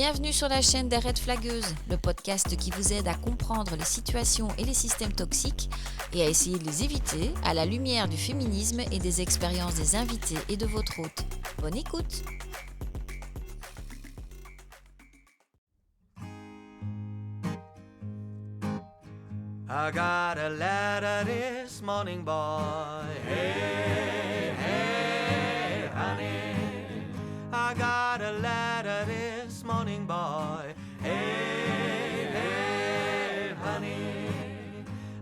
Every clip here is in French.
Bienvenue sur la chaîne des Red Flagueuses, le podcast qui vous aide à comprendre les situations et les systèmes toxiques et à essayer de les éviter à la lumière du féminisme et des expériences des invités et de votre hôte. Bonne écoute! I got a letter this morning, boy. Hey, hey, honey. I got a letter this morning, boy. Hey, hey, honey.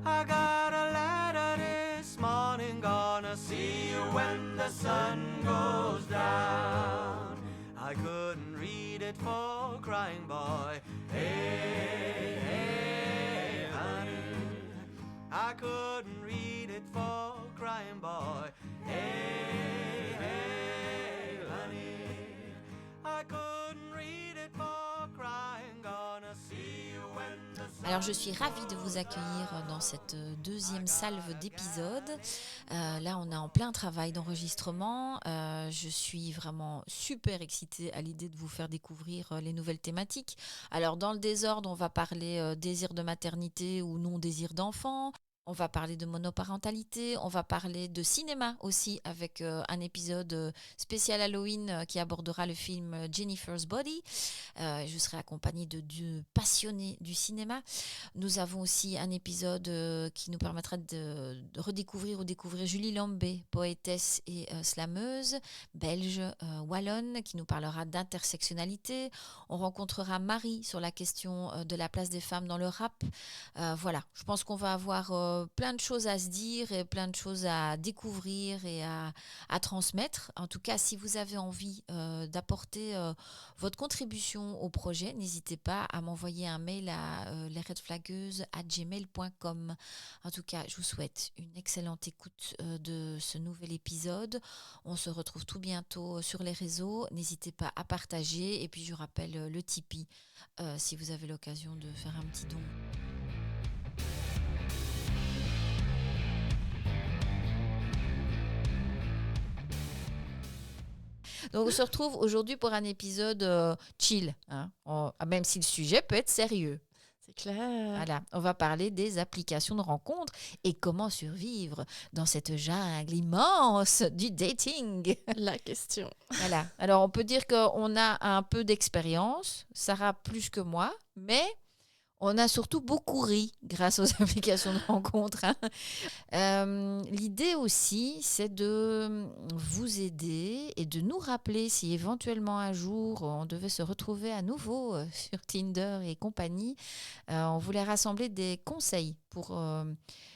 I got a letter this morning, gonna see you when the sun goes down. I couldn't read it for crying, boy. Hey, hey, honey. I couldn't read it for crying, boy. Hey, hey, honey. I couldn't read it for crying, gonna see you when the sun. Alors je suis ravie de vous accueillir dans cette deuxième salve d'épisodes. Là on est en plein travail d'enregistrement. Je suis vraiment super excitée à l'idée de vous faire découvrir les nouvelles thématiques. Alors dans le désordre, on va parler désir de maternité ou non désir d'enfant. On va parler de monoparentalité, on va parler de cinéma aussi avec un épisode spécial Halloween qui abordera le film Jennifer's Body. Je serai accompagnée de deux passionnés du cinéma. Nous avons aussi un épisode qui nous permettra de redécouvrir ou découvrir Julie Lambé, poétesse et slameuse, belge, wallonne, qui nous parlera d'intersectionnalité. On rencontrera Marie sur la question de la place des femmes dans le rap. Voilà, je pense qu'on va avoir plein de choses à se dire et plein de choses à découvrir et à transmettre. En tout cas, si vous avez envie d'apporter votre contribution au projet, n'hésitez pas à m'envoyer un mail à lesredflagueuses@gmail.com. En tout cas, je vous souhaite une excellente écoute de ce nouvel épisode. On se retrouve tout bientôt sur les réseaux. N'hésitez pas à partager. Et puis, je rappelle le Tipeee si vous avez l'occasion de faire un petit don. Donc, on se retrouve aujourd'hui pour un épisode chill, hein, même si le sujet peut être sérieux. C'est clair. Voilà, on va parler des applications de rencontres et comment survivre dans cette jungle immense du dating. La question. Voilà. Alors, on peut dire qu'on a un peu d'expérience, Sarah plus que moi, mais on a surtout beaucoup ri grâce aux applications de rencontres. L'idée aussi, c'est de vous aider et de nous rappeler si éventuellement un jour on devait se retrouver à nouveau sur Tinder et compagnie. On voulait rassembler des conseils pour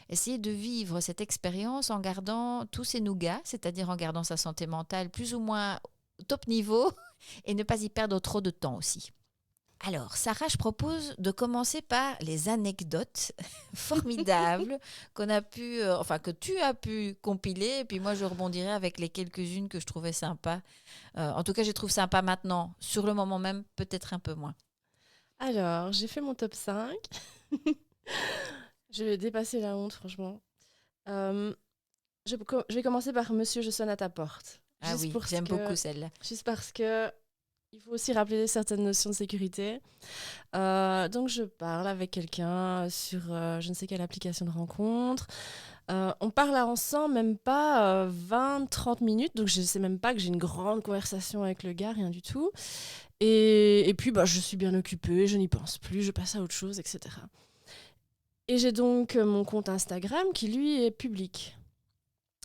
essayer de vivre cette expérience en gardant tous ses nougats, c'est-à-dire en gardant sa santé mentale plus ou moins au top niveau et ne pas y perdre trop de temps aussi. Alors, Sarah, je propose de commencer par les anecdotes formidables que tu as pu compiler. Et puis moi, je rebondirai avec les quelques-unes que je trouvais sympas. En tout cas, je les trouve sympas maintenant. Sur le moment même, peut-être un peu moins. Alors, j'ai fait mon top 5. Je vais dépasser la honte, franchement. Je vais commencer par Monsieur, je sonne à ta porte. Ah oui, j'aime beaucoup celle-là. Juste parce que il faut aussi rappeler certaines notions de sécurité. Donc, je parle avec quelqu'un sur je ne sais quelle application de rencontre. On parle ensemble même pas 20-30 minutes. Donc, je ne sais même pas que j'ai une grande conversation avec le gars, rien du tout. Et puis, je suis bien occupée, je n'y pense plus, je passe à autre chose, etc. Et j'ai donc mon compte Instagram qui, lui, est public.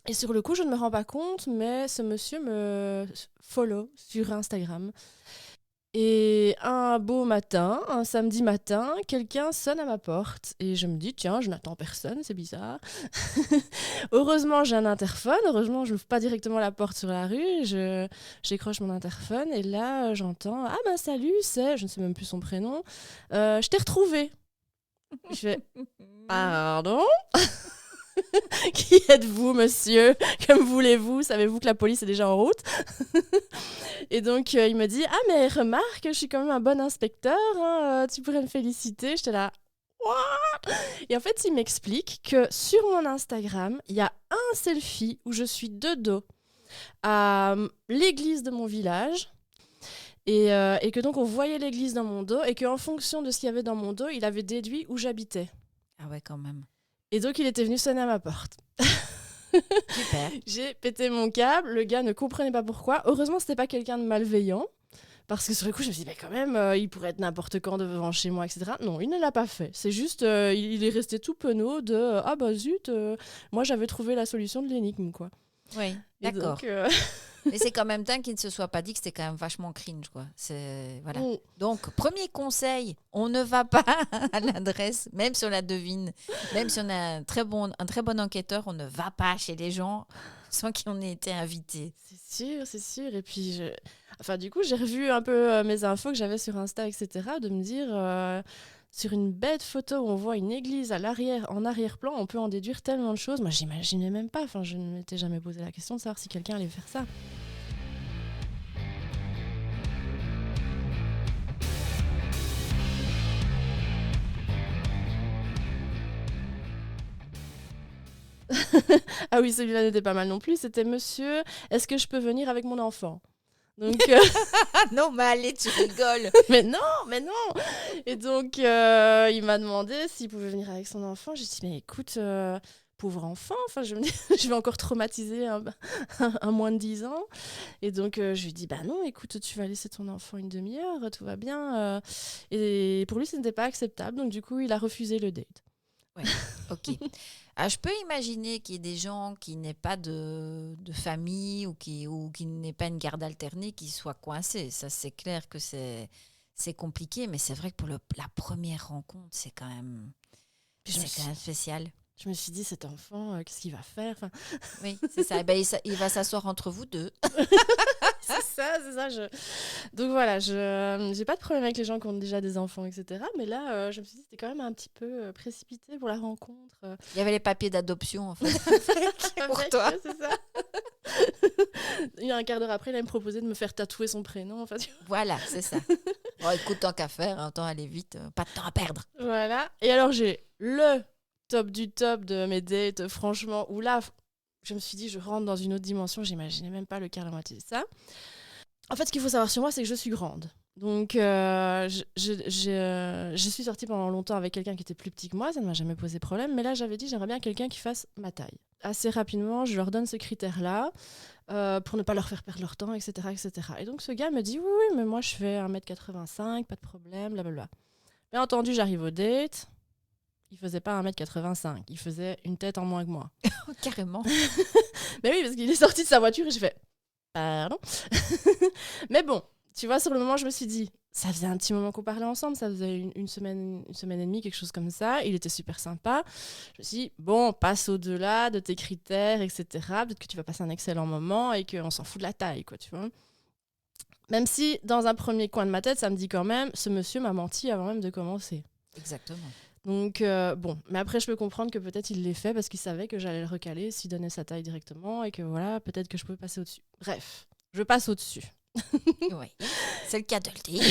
Et sur le coup, je ne me rends pas compte, mais ce monsieur me follow sur Instagram. Et un beau matin, un samedi matin, quelqu'un sonne à ma porte. Et je me dis, tiens, je n'attends personne, c'est bizarre. Heureusement, j'ai un interphone. Heureusement, je n'ouvre pas directement la porte sur la rue. J'écroche mon interphone et là, j'entends, ah ben salut, je ne sais même plus son prénom. Je t'ai retrouvé. Je fais, pardon ? Qui êtes-vous, monsieur ? Que me voulez-vous ? Savez-vous que la police est déjà en route ? Et donc, il me dit « Ah, mais remarque, je suis quand même un bon inspecteur, hein, tu pourrais me féliciter. » J'étais là « What ?» Et en fait, il m'explique que sur mon Instagram, il y a un selfie où je suis de dos à l'église de mon village. Et que donc on voyait l'église dans mon dos et qu'en fonction de ce qu'il y avait dans mon dos, il avait déduit où j'habitais. Ah ouais, quand même. Et donc il était venu sonner à ma porte. Super. J'ai pété mon câble, le gars ne comprenait pas pourquoi. Heureusement, c'était pas quelqu'un de malveillant. Parce que sur le coup, je me suis dit, mais quand même, il pourrait être n'importe quand devant chez moi, etc. Non, il ne l'a pas fait. C'est juste, il est resté tout penaud de ah bah zut, moi j'avais trouvé la solution de l'énigme, quoi. Oui, Et d'accord. donc, Mais c'est quand même dingue qu'il ne se soit pas dit que c'était quand même vachement cringe, quoi. Voilà. Donc, premier conseil, on ne va pas à l'adresse, même si on la devine, même si on a un très bon enquêteur, on ne va pas chez les gens sans qu'on ait été invité. C'est sûr. Et puis, du coup, j'ai revu un peu mes infos que j'avais sur Insta, etc., de me dire, sur une bête photo où on voit une église en arrière-plan, on peut en déduire tellement de choses. Moi, j'imaginais même pas, je ne m'étais jamais posé la question de savoir si quelqu'un allait faire ça. Ah oui, celui-là n'était pas mal non plus. C'était monsieur, est-ce que je peux venir avec mon enfant ? Donc, Ah non, mais allez, tu rigoles. mais non. Et donc, il m'a demandé s'il pouvait venir avec son enfant. J'ai dit, mais écoute, pauvre enfant, je vais encore traumatiser un moins de 10 ans. Et donc, je lui ai dit, bah non, écoute, tu vas laisser ton enfant une demi-heure, tout va bien. Et pour lui, ce n'était pas acceptable. Donc, du coup, il a refusé le date. Ouais, ok. Je peux imaginer qu'il y ait des gens qui n'aient pas de famille ou qui n'aient pas une garde alternée qui soient coincés. Ça, c'est clair que c'est compliqué, mais c'est vrai que pour la première rencontre, c'est quand même spécial. Je me suis dit, cet enfant, qu'est-ce qu'il va faire ? Oui, c'est ça. Il va s'asseoir entre vous deux. C'est ça. Donc voilà, je n'ai pas de problème avec les gens qui ont déjà des enfants, etc. Mais là, je me suis dit, c'était quand même un petit peu précipité pour la rencontre. Il y avait les papiers d'adoption, en fait, pour toi. C'est ça. Il y a un quart d'heure après, il a me proposé de me faire tatouer son prénom. Voilà, c'est ça. Bon, écoute, tant qu'à faire, autant aller vite, pas de temps à perdre. Voilà. Et alors, j'ai le top du top de mes dates, franchement, où là, je me suis dit, je rentre dans une autre dimension, j'imaginais même pas le quart de moitié de ça. En fait, ce qu'il faut savoir sur moi, c'est que je suis grande. Donc, je suis sortie pendant longtemps avec quelqu'un qui était plus petit que moi, ça ne m'a jamais posé problème, mais là, j'avais dit, j'aimerais bien quelqu'un qui fasse ma taille. Assez rapidement, je leur donne ce critère-là, pour ne pas leur faire perdre leur temps, etc., etc. Et donc, ce gars me dit, oui, mais moi, je fais 1m85, pas de problème, blablabla. Bien entendu, j'arrive au date. Il faisait pas 1m85, il faisait une tête en moins que moi. Carrément. Mais oui, parce qu'il est sorti de sa voiture et j'ai fait pardon. Mais bon, tu vois, sur le moment, je me suis dit, ça faisait un petit moment qu'on parlait ensemble, ça faisait une semaine et demie, quelque chose comme ça. Il était super sympa. Je me suis dit, bon, passe au-delà de tes critères, etc. Peut-être que tu vas passer un excellent moment et qu'on s'en fout de la taille, quoi, tu vois. Même si, dans un premier coin de ma tête, ça me dit quand même, ce monsieur m'a menti avant même de commencer. Exactement. Donc, bon, mais après, je peux comprendre que peut-être il l'ait fait parce qu'il savait que j'allais le recaler s'il donnait sa taille directement et que voilà, peut-être que je pouvais passer au-dessus. Bref, je passe au-dessus. Oui, c'est le cas de le dire.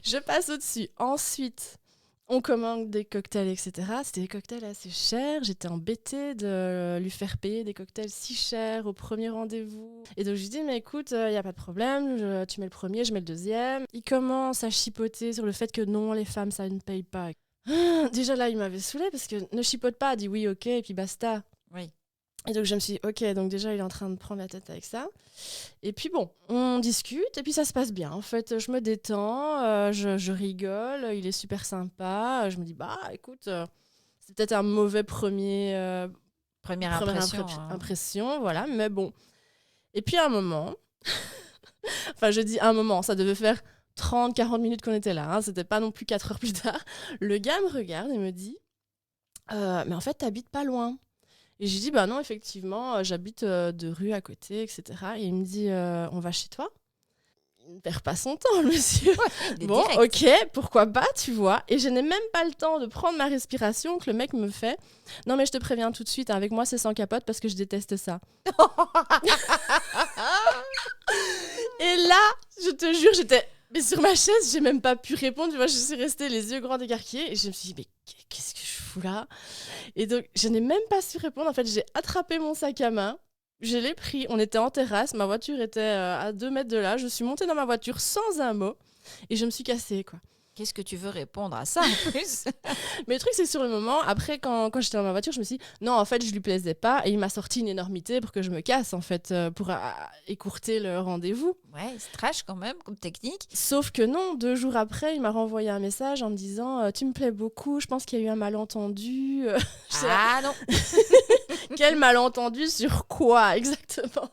Je passe au-dessus. Ensuite, on commande des cocktails, etc. C'était des cocktails assez chers. J'étais embêtée de lui faire payer des cocktails si chers au premier rendez-vous. Et donc, je lui dis, mais écoute, il n'y a pas de problème. Tu mets le premier, je mets le deuxième. Il commence à chipoter sur le fait que non, les femmes, ça ne paye pas. Déjà là, il m'avait saoulée parce que ne chipote pas, dit oui, ok, et puis basta. Oui. Et donc, je me suis dit, ok, donc déjà, il est en train de prendre la tête avec ça. Et puis bon, on discute et puis ça se passe bien. En fait, je me détends, je rigole, il est super sympa. Je me dis, bah écoute, c'est peut-être un mauvais première impression, voilà, mais bon. Et puis à un moment, enfin je dis un moment, ça devait faire 30-40 minutes qu'on était là, hein, c'était pas non plus 4 heures plus tard. Le gars me regarde et me dit, mais en fait, t'habites pas loin. Et j'ai dit, bah non, effectivement, j'habite 2 rues à côté, etc. Et il me dit, on va chez toi ? Il ne perd pas son temps, le monsieur. Ouais, bon, direct. Ok, pourquoi pas, tu vois. Et je n'ai même pas le temps de prendre ma respiration que le mec me fait. Non, mais je te préviens tout de suite, hein, avec moi, c'est sans capote parce que je déteste ça. Et là, je te jure, mais sur ma chaise, j'ai même pas pu répondre. Tu vois, je suis restée les yeux grands écarquillés. Et je me suis dit, mais qu'est-ce que je fous là ? Et donc, je n'ai même pas su répondre. En fait, j'ai attrapé mon sac à main. Je l'ai pris, on était en terrasse, ma voiture était à 2 mètres de là, je suis montée dans ma voiture sans un mot et je me suis cassée, quoi. Qu'est-ce que tu veux répondre à ça en plus? Mais le truc, c'est sur le moment, après, quand j'étais dans ma voiture, je me suis dit, non, en fait, je lui plaisais pas et il m'a sorti une énormité pour que je me casse, en fait, pour écourter le rendez-vous. Ouais, c'est trash quand même comme technique. Sauf que non, 2 jours après, il m'a renvoyé un message en me disant tu me plais beaucoup, je pense qu'il y a eu un malentendu. Ah non. Quel malentendu sur quoi exactement?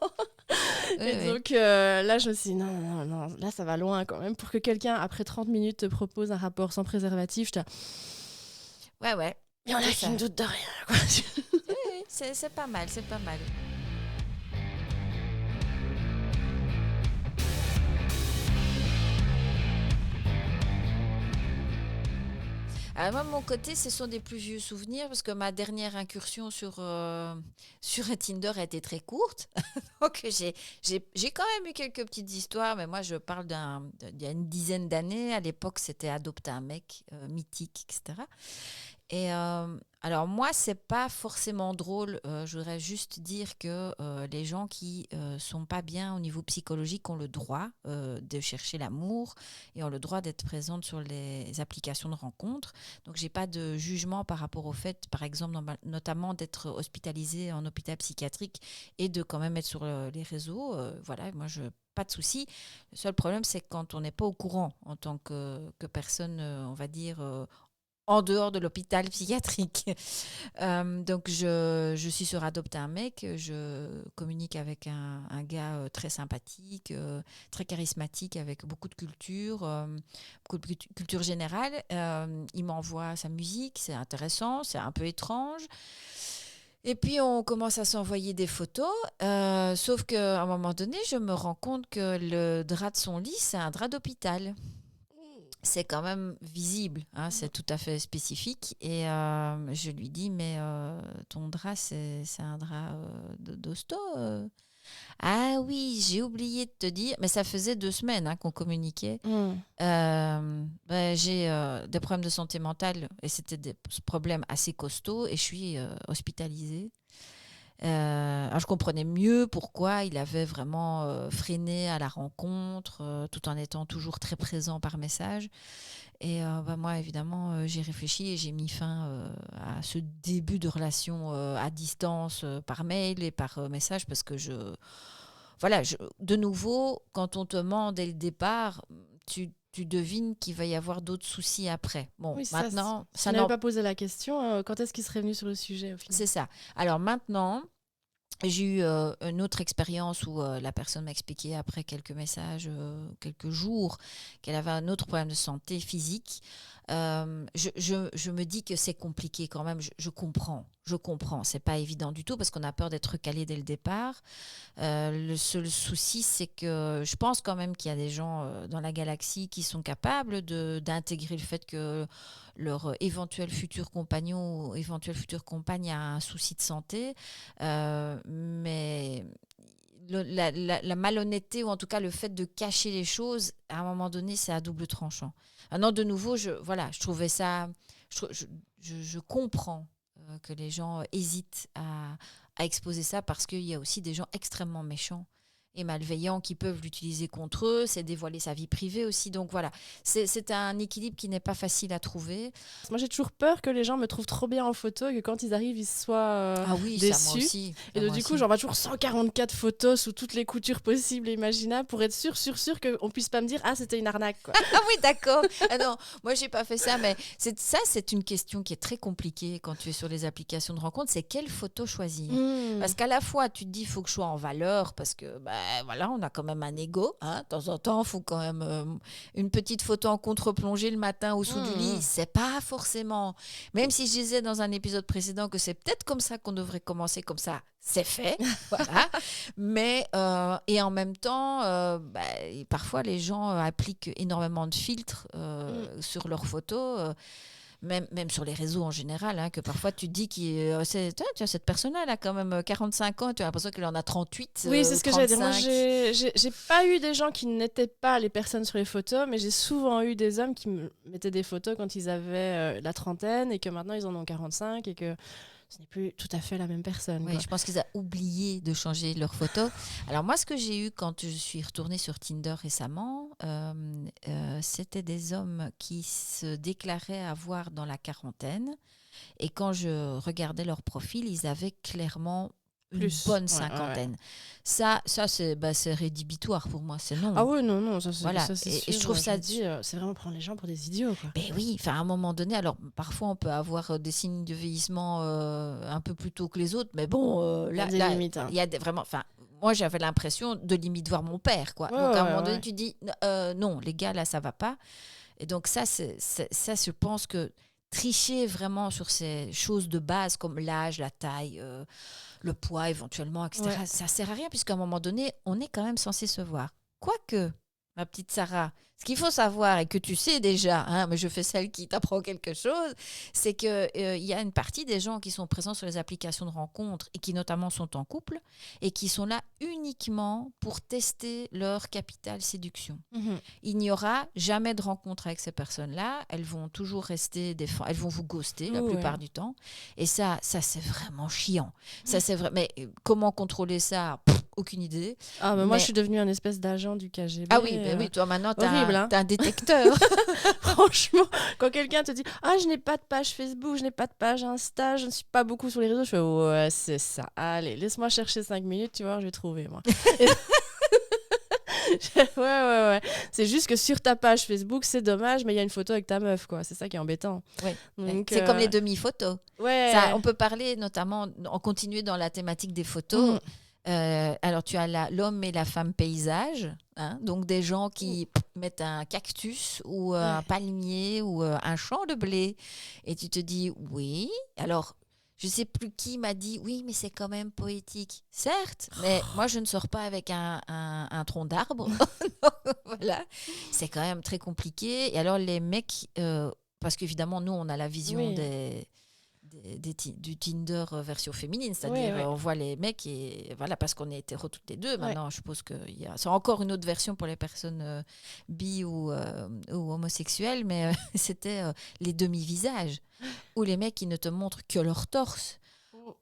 Et Oui. donc là, je me suis dit non, là ça va loin quand même. Pour que quelqu'un, après 30 minutes, te propose un rapport sans préservatif, Ouais. il y en a C'est qui ça. ne doutent de rien, quoi. Oui, c'est pas mal, c'est pas mal. Alors moi, de mon côté, ce sont des plus vieux souvenirs parce que ma dernière incursion sur Tinder a été très courte. Donc, j'ai quand même eu quelques petites histoires, mais moi, je parle d'il y a une dizaine d'années. À l'époque, c'était Adopter un mec, mythique, etc. Et alors moi, c'est pas forcément drôle. Je voudrais juste dire que les gens qui sont pas bien au niveau psychologique ont le droit de chercher l'amour et ont le droit d'être présentes sur les applications de rencontres. Donc j'ai pas de jugement par rapport au fait, par exemple, notamment d'être hospitalisé en hôpital psychiatrique et de quand même être sur les réseaux. Voilà, moi pas de souci. Le seul problème, c'est quand on n'est pas au courant en tant que personne, on va dire, en dehors de l'hôpital psychiatrique. Donc, je suis sur Adopter un mec. Je communique avec un gars très sympathique, très charismatique, avec beaucoup de beaucoup de culture générale. Il m'envoie sa musique, c'est intéressant, c'est un peu étrange. Et puis, on commence à s'envoyer des photos, sauf qu'à un moment donné, je me rends compte que le drap de son lit, c'est un drap d'hôpital. C'est quand même visible, hein, c'est tout à fait spécifique. Et je lui dis, mais ton drap, c'est un drap d'hosto Ah oui, j'ai oublié de te dire, mais ça faisait 2 semaines qu'on communiquait. J'ai des problèmes de santé mentale et c'était des problèmes assez costauds et je suis hospitalisée. Alors je comprenais mieux pourquoi il avait vraiment freiné à la rencontre tout en étant toujours très présent par message. Et moi, évidemment, j'ai réfléchi et j'ai mis fin à ce début de relation à distance par mail et par message parce que de nouveau, quand on te ment dès le départ, tu devines qu'il va y avoir d'autres soucis après. Bon, Oui, maintenant, ça n'avait pas posé la question. Quand est-ce qu'il serait venu sur le sujet au final? C'est ça. Alors maintenant, j'ai eu une autre expérience où la personne m'a expliqué après quelques messages, quelques jours, qu'elle avait un autre problème de santé physique. Je me dis que c'est compliqué quand même. Je comprends. C'est pas évident du tout parce qu'on a peur d'être recalé dès le départ. Le seul souci, c'est que je pense quand même qu'il y a des gens dans la galaxie qui sont capables d'intégrer le fait que leur éventuel futur compagnon ou éventuelle future compagne a un souci de santé. Mais la malhonnêteté ou en tout cas le fait de cacher les choses, à un moment donné, c'est à double tranchant. Maintenant, de nouveau, je trouvais ça... Je comprends que les gens hésitent à exposer ça parce qu'il y a aussi des gens extrêmement méchants et malveillants qui peuvent l'utiliser contre eux, c'est dévoiler sa vie privée aussi. Donc voilà, c'est un équilibre qui n'est pas facile à trouver. Moi, j'ai toujours peur que les gens me trouvent trop bien en photo et que quand ils arrivent, ils soient Ah oui, déçus. ça moi aussi. Et donc, du coup, j'envoie toujours 144 photos sous toutes les coutures possibles et imaginables pour être sûr qu'on puisse pas me dire « Ah, c'était une arnaque ». Ah oui, d'accord. Ah non, moi, j'ai pas fait ça, mais c'est une question qui est très compliquée quand tu es sur les applications de rencontre, c'est quelle photo choisir. Parce qu'à la fois, tu te dis, il faut que je sois en valeur parce que, voilà, on a quand même un ego. Hein. De temps en temps, il faut quand même une petite photo en contre-plongée le matin au-dessous du lit. C'est pas forcément... Même si je disais dans un épisode précédent que c'est peut-être comme ça qu'on devrait commencer, comme ça, c'est fait. Voilà. Mais, et en même temps, parfois, les gens appliquent énormément de filtres sur leurs photos. Même sur les réseaux en général, hein, que parfois tu te dis que cette personne-là, elle a quand même 45 ans, tu as l'impression qu'elle en a 38. Oui, c'est ce que j'allais dire. Moi, 35. j'ai pas eu des gens qui n'étaient pas les personnes sur les photos, mais j'ai souvent eu des hommes qui me mettaient des photos quand ils avaient la trentaine et que maintenant ils en ont 45 et que ce n'est plus tout à fait la même personne. Oui, quoi. je pense qu'ils ont oublié de changer leurs photos. Alors moi, ce que j'ai eu quand je suis retournée sur Tinder récemment, c'était des hommes qui se déclaraient avoir dans la quarantaine. Et quand je regardais leur profil, ils avaient clairement une bonne cinquantaine. Ça c'est rédhibitoire pour moi, c'est non. Ah oui, non, ça Voilà. c'est Et sûr. je trouve ça... c'est vraiment prendre les gens pour des idiots, quoi. Ben oui, à un moment donné, alors parfois on peut avoir des signes de vieillissement un peu plus tôt que les autres, mais bon, Il y a des limites. Hein. Il y a vraiment... Moi, j'avais l'impression de limite voir mon père, quoi. Ouais, donc, à un moment donné, tu dis, non, les gars, là, ça va pas. Et donc, ça, je pense que tricher vraiment sur ces choses de base comme l'âge, la taille, le poids éventuellement, etc., ça sert à rien puisqu'à un moment donné, on est quand même censé se voir. Quoique, ma petite Sarah, ce qu'il faut savoir et que tu sais déjà, hein, mais je fais celle qui t'apprend quelque chose, c'est qu'il y a une partie des gens qui sont présents sur les applications de rencontres et qui notamment sont en couple et qui sont là uniquement pour tester leur capital séduction. Mm-hmm. Il n'y aura jamais de rencontre avec ces personnes-là. Elles vont toujours rester elles vont vous ghoster la plupart du temps. Et ça c'est vraiment chiant. Ça, c'est vrai. Mais comment contrôler ça ? Aucune idée. Ah, mais moi, je suis devenue un espèce d'agent du KGB. Ah oui, oui, toi maintenant, t'as un détecteur. Franchement, quand quelqu'un te dit « Ah, je n'ai pas de page Facebook, je n'ai pas de page Insta, je ne suis pas beaucoup sur les réseaux », je fais « Ouais, c'est ça. Allez, laisse-moi chercher 5 minutes, tu vois, je vais trouver, moi. » Ouais. C'est juste que sur ta page Facebook, c'est dommage, mais il y a une photo avec ta meuf, quoi. C'est ça qui est embêtant. Ouais. Donc, c'est comme les demi-photos. Ouais. Ça, on peut parler notamment, en continuer dans la thématique des photos. Alors, tu as l'homme et la femme paysage, hein, donc des gens qui mettent un cactus ou un palmier ou un champ de blé. Et tu te dis, oui, alors... Je ne sais plus qui m'a dit, oui, mais c'est quand même poétique. Certes, mais moi, je ne sors pas avec un tronc d'arbre. Voilà. C'est quand même très compliqué. Et alors, les mecs, parce qu'évidemment, nous, on a la vision du Tinder version féminine, c'est-à-dire on voit les mecs et voilà, parce qu'on est hétéros toutes les deux. Maintenant, je suppose que c'est encore une autre version pour les personnes bi ou homosexuelles, mais c'était les demi-visages où les mecs qui ne te montrent que leur torse.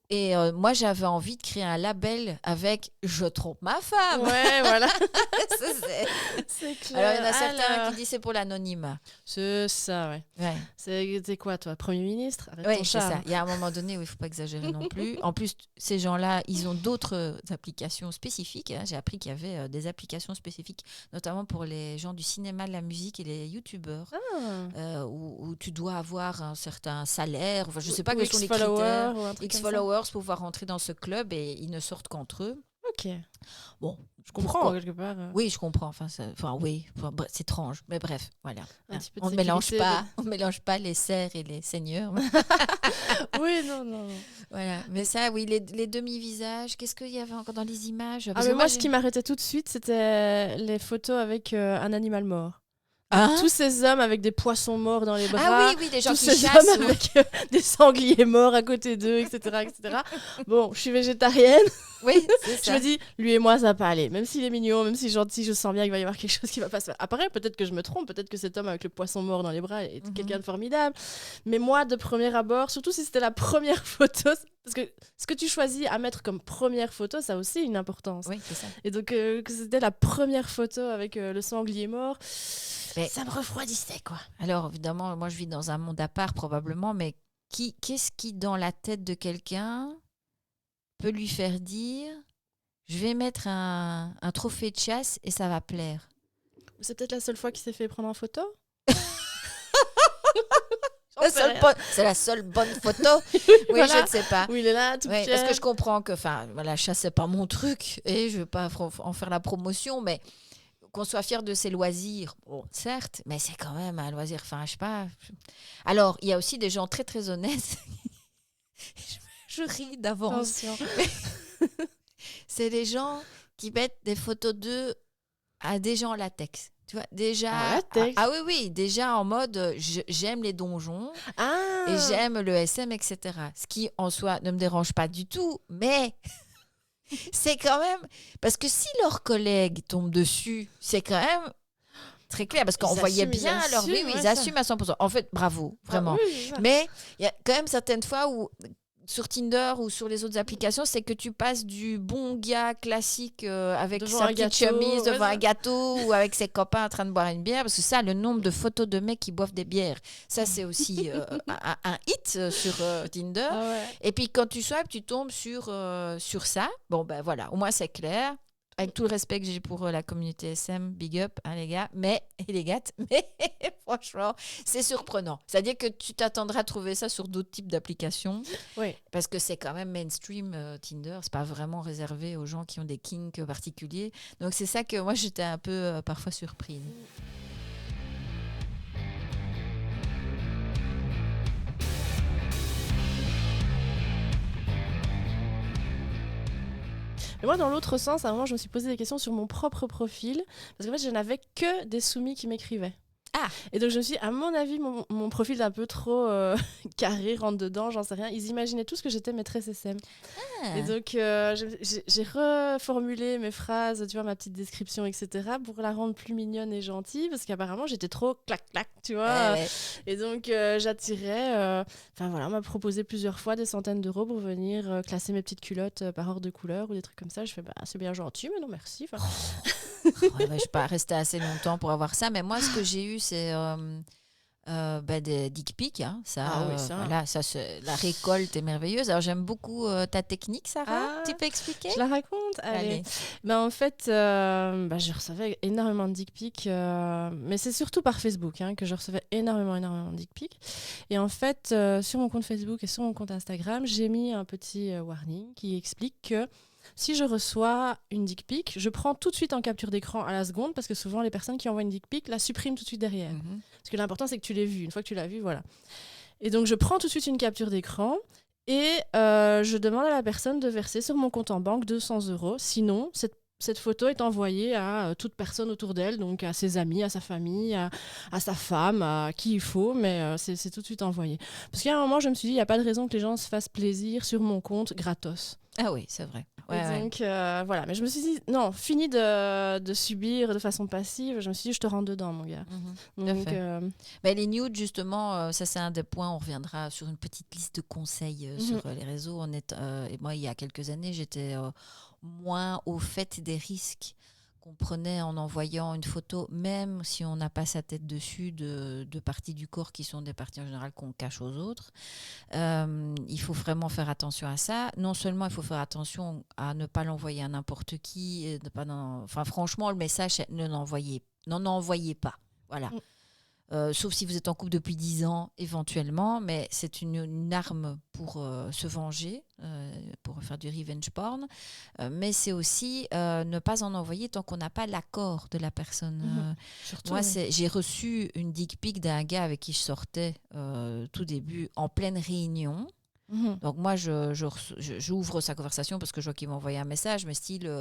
Et moi, j'avais envie de créer un label avec « Je trompe ma femme ». Ouais, voilà. C'est clair. Alors, il y en a certains qui disent c'est pour l'anonymat. C'est ça, ouais. C'est quoi, toi, Premier ministre ? Oui, c'est ça. Il y a un moment donné où il ne faut pas exagérer non plus. En plus, ces gens-là, ils ont d'autres applications spécifiques. Hein. J'ai appris qu'il y avait des applications spécifiques, notamment pour les gens du cinéma, de la musique et les youtubeurs, où tu dois avoir un certain salaire. Enfin, je ne sais pas quels sont les critères. X-followers pour pouvoir rentrer dans ce club et ils ne sortent qu'entre eux. Ok. Bon, je comprends quelque part. Oui, je comprends. Oui, c'est étrange. Mais bref, voilà. On ne mélange pas les serfs et les seigneurs. Oui, non. Voilà. Mais ça, oui, les demi-visages. Qu'est-ce qu'il y avait encore dans les images ? Mais moi, ce qui m'arrêtait tout de suite, c'était les photos avec un animal mort. Tous ces hommes avec des poissons morts dans les bras. Ah oui, des gens qui chassent. Tous ces hommes avec des sangliers morts à côté d'eux, etc. Bon, je suis végétarienne. Oui, c'est ça. Je me dis, lui et moi, ça va pas aller. Même s'il est mignon, même s'il est gentil, je sens bien qu'il va y avoir quelque chose qui va pas se faire. Après, peut-être que je me trompe, peut-être que cet homme avec le poisson mort dans les bras est quelqu'un de formidable. Mais moi, de premier abord, surtout si c'était la première photo, parce que ce que tu choisis à mettre comme première photo, ça a aussi une importance. Oui, c'est ça. Et donc, que c'était la première photo avec le sanglier mort... Mais ça me refroidissait, quoi. Alors, évidemment, moi, je vis dans un monde à part, probablement, mais qu'est-ce qui, dans la tête de quelqu'un, peut lui faire dire « Je vais mettre un trophée de chasse et ça va plaire ». C'est peut-être la seule fois qu'il s'est fait prendre en photo. C'est la seule bonne photo. Oui, voilà. Je ne sais pas. Oui, il est là, tout fier. Parce que je comprends que, la chasse, c'est pas mon truc et je ne veux pas en faire la promotion, mais... Qu'on soit fier de ses loisirs, bon, certes, mais c'est quand même un loisir. Enfin, je sais pas. Alors, il y a aussi des gens très, très honnêtes. je ris d'avance. C'est les gens qui mettent des photos d'eux à des gens en latex. Tu vois, déjà. Oui, déjà en mode j'aime les donjons et j'aime le SM, etc. Ce qui, en soi, ne me dérange pas du tout, mais. C'est quand même... Parce que si leurs collègues tombent dessus, c'est quand même très clair. Parce qu'on voyait bien leur vie, ils assument à 100%. En fait, bravo, vraiment. Mais il y a quand même certaines fois où sur Tinder ou sur les autres applications, c'est que tu passes du bon gars classique avec Devant sa un petite gâteau, chemise devant ouais, un gâteau ou avec ses copains en train de boire une bière. Parce que ça, le nombre de photos de mecs qui boivent des bières, ça, c'est aussi un hit sur Tinder. Ah ouais. Et puis, quand tu swipes, tu tombes sur ça. Bon, ben voilà, au moins, c'est clair. Avec tout le respect que j'ai pour la communauté SM, big up, hein, les gars, et les gâtes, mais franchement, c'est surprenant. C'est-à-dire que tu t'attendras à trouver ça sur d'autres types d'applications, Oui. parce que c'est quand même mainstream, Tinder, c'est pas vraiment réservé aux gens qui ont des kinks particuliers. Donc c'est ça que moi, j'étais un peu parfois surprise. Mais moi, dans l'autre sens, à un moment, je me suis posé des questions sur mon propre profil, parce qu'en fait, je n'avais que des soumis qui m'écrivaient. Ah. Et donc je me suis dit, à mon avis, mon profil est un peu trop carré, rentre dedans, j'en sais rien. Ils imaginaient tous que j'étais maîtresse SM. Ah. Et donc j'ai reformulé mes phrases, tu vois, ma petite description, etc., pour la rendre plus mignonne et gentille, parce qu'apparemment j'étais trop clac-clac, tu vois. Ouais. Et donc j'attirais, enfin voilà, on m'a proposé plusieurs fois des centaines d'euros pour venir classer mes petites culottes par ordre de couleur ou des trucs comme ça. Je fais, bah c'est bien gentil, mais non merci. Enfin, Ouais, je ne suis pas restée assez longtemps pour avoir ça, mais moi, ce que j'ai eu, c'est des dick pics. Hein. Ça, Ah oui, ça. Voilà, la récolte est merveilleuse. Alors, j'aime beaucoup ta technique, Sarah. Ah, Tu peux expliquer? je la raconte. Allez. Ben, en fait, je recevais énormément de dick pics, mais c'est surtout par Facebook que je recevais énormément de dick pics. Et en fait, sur mon compte Facebook et sur mon compte Instagram, j'ai mis un petit warning qui explique que si je reçois une dick pic, je prends tout de suite en capture d'écran à la seconde, parce que souvent les personnes qui envoient une dick pic la suppriment tout de suite derrière. Mhm. Parce que l'important, c'est que tu l'aies vue. Une fois que tu l'as vue, voilà. Et donc, je prends tout de suite une capture d'écran et je demande à la personne de verser sur mon compte en banque 200 euros. Sinon, cette photo est envoyée à toute personne autour d'elle, donc à ses amis, à sa famille, à sa femme, à qui il faut, mais c'est tout de suite envoyé. Parce qu'à un moment, je me suis dit, il n'y a pas de raison que les gens se fassent plaisir sur mon compte gratos. Ah oui, c'est vrai. Et donc, voilà. Mais je me suis dit, non, fini de subir de façon passive. Je me suis dit, je te rentre dedans, mon gars. Donc, les nudes, justement, ça c'est un des points. On reviendra sur une petite liste de conseils sur les réseaux. Et moi, il y a quelques années, j'étais moins au fait des risques qu'on prenait en envoyant une photo, même si on n'a pas sa tête dessus, de parties du corps qui sont des parties en général qu'on cache aux autres. Il faut vraiment faire attention à ça. Non seulement il faut faire attention à ne pas l'envoyer à n'importe qui, franchement, le message, n'en envoyez pas. Voilà. Sauf si vous êtes en couple depuis 10 ans, éventuellement, mais c'est une arme pour se venger, pour faire du revenge porn. Mais c'est aussi ne pas en envoyer tant qu'on n'a pas l'accord de la personne. Surtout, moi, j'ai reçu une dick pic d'un gars avec qui je sortais tout début, en pleine réunion. Donc moi, j'ouvre sa conversation parce que je vois qu'il m'a envoyé un message, mais style,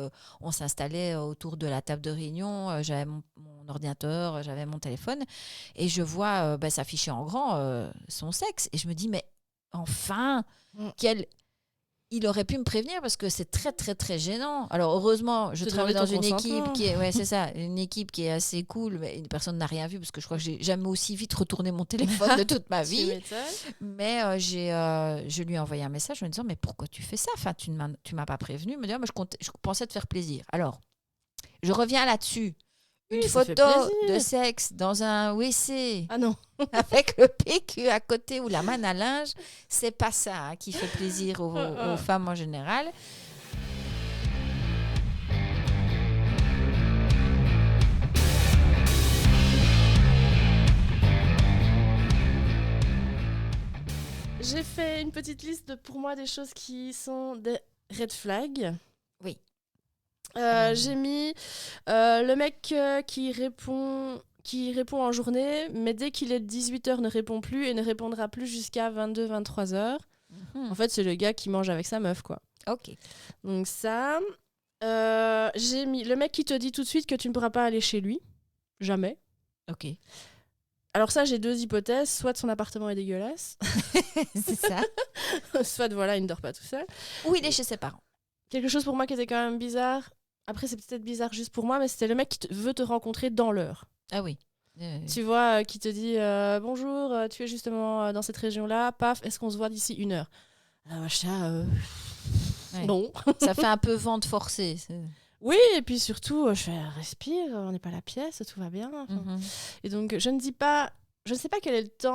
on s'installait autour de la table de réunion, j'avais mon ordinateur, j'avais mon téléphone, et je vois s'afficher en grand son sexe, et je me dis, mais enfin, il aurait pu me prévenir parce que c'est très très très gênant. Alors heureusement, je travaille dans une équipe qui est, c'est ça, une équipe qui est assez cool, mais personne n'a rien vu parce que je crois que j'ai jamais aussi vite retourné mon téléphone de toute ma vie. Mais je lui ai envoyé un message en me disant, mais pourquoi tu fais ça? Enfin, tu m'as pas prévenu. Il me dit, je pensais te faire plaisir. Alors, je reviens là-dessus. Une photo de sexe dans un WC avec le PQ à côté ou la manne à linge, c'est pas ça qui fait plaisir aux femmes en général. J'ai fait une petite liste pour moi des choses qui sont des red flags. Oui. J'ai mis le mec qui répond en journée, mais dès qu'il est 18h ne répond plus et ne répondra plus jusqu'à 22-23h. En fait, c'est le gars qui mange avec sa meuf, quoi. Ok. Donc ça, j'ai mis le mec qui te dit tout de suite que tu ne pourras pas aller chez lui. Jamais. Ok. Alors ça, j'ai 2 hypothèses. Soit son appartement est dégueulasse. C'est ça. Soit, voilà, il ne dort pas tout seul. Ou il est chez ses parents. Quelque chose pour moi qui était quand même bizarre. Après, c'est peut-être bizarre juste pour moi, mais c'était le mec qui veut te rencontrer dans l'heure. Ah oui. Tu vois, qui te dit bonjour, tu es justement dans cette région-là, paf, est-ce qu'on se voit d'ici 1 heure? Ouais. Non. Ça fait un peu vente forcée. Oui, et puis surtout, je fais respire, on n'est pas à la pièce, tout va bien. Enfin. Et donc, je ne sais pas quel est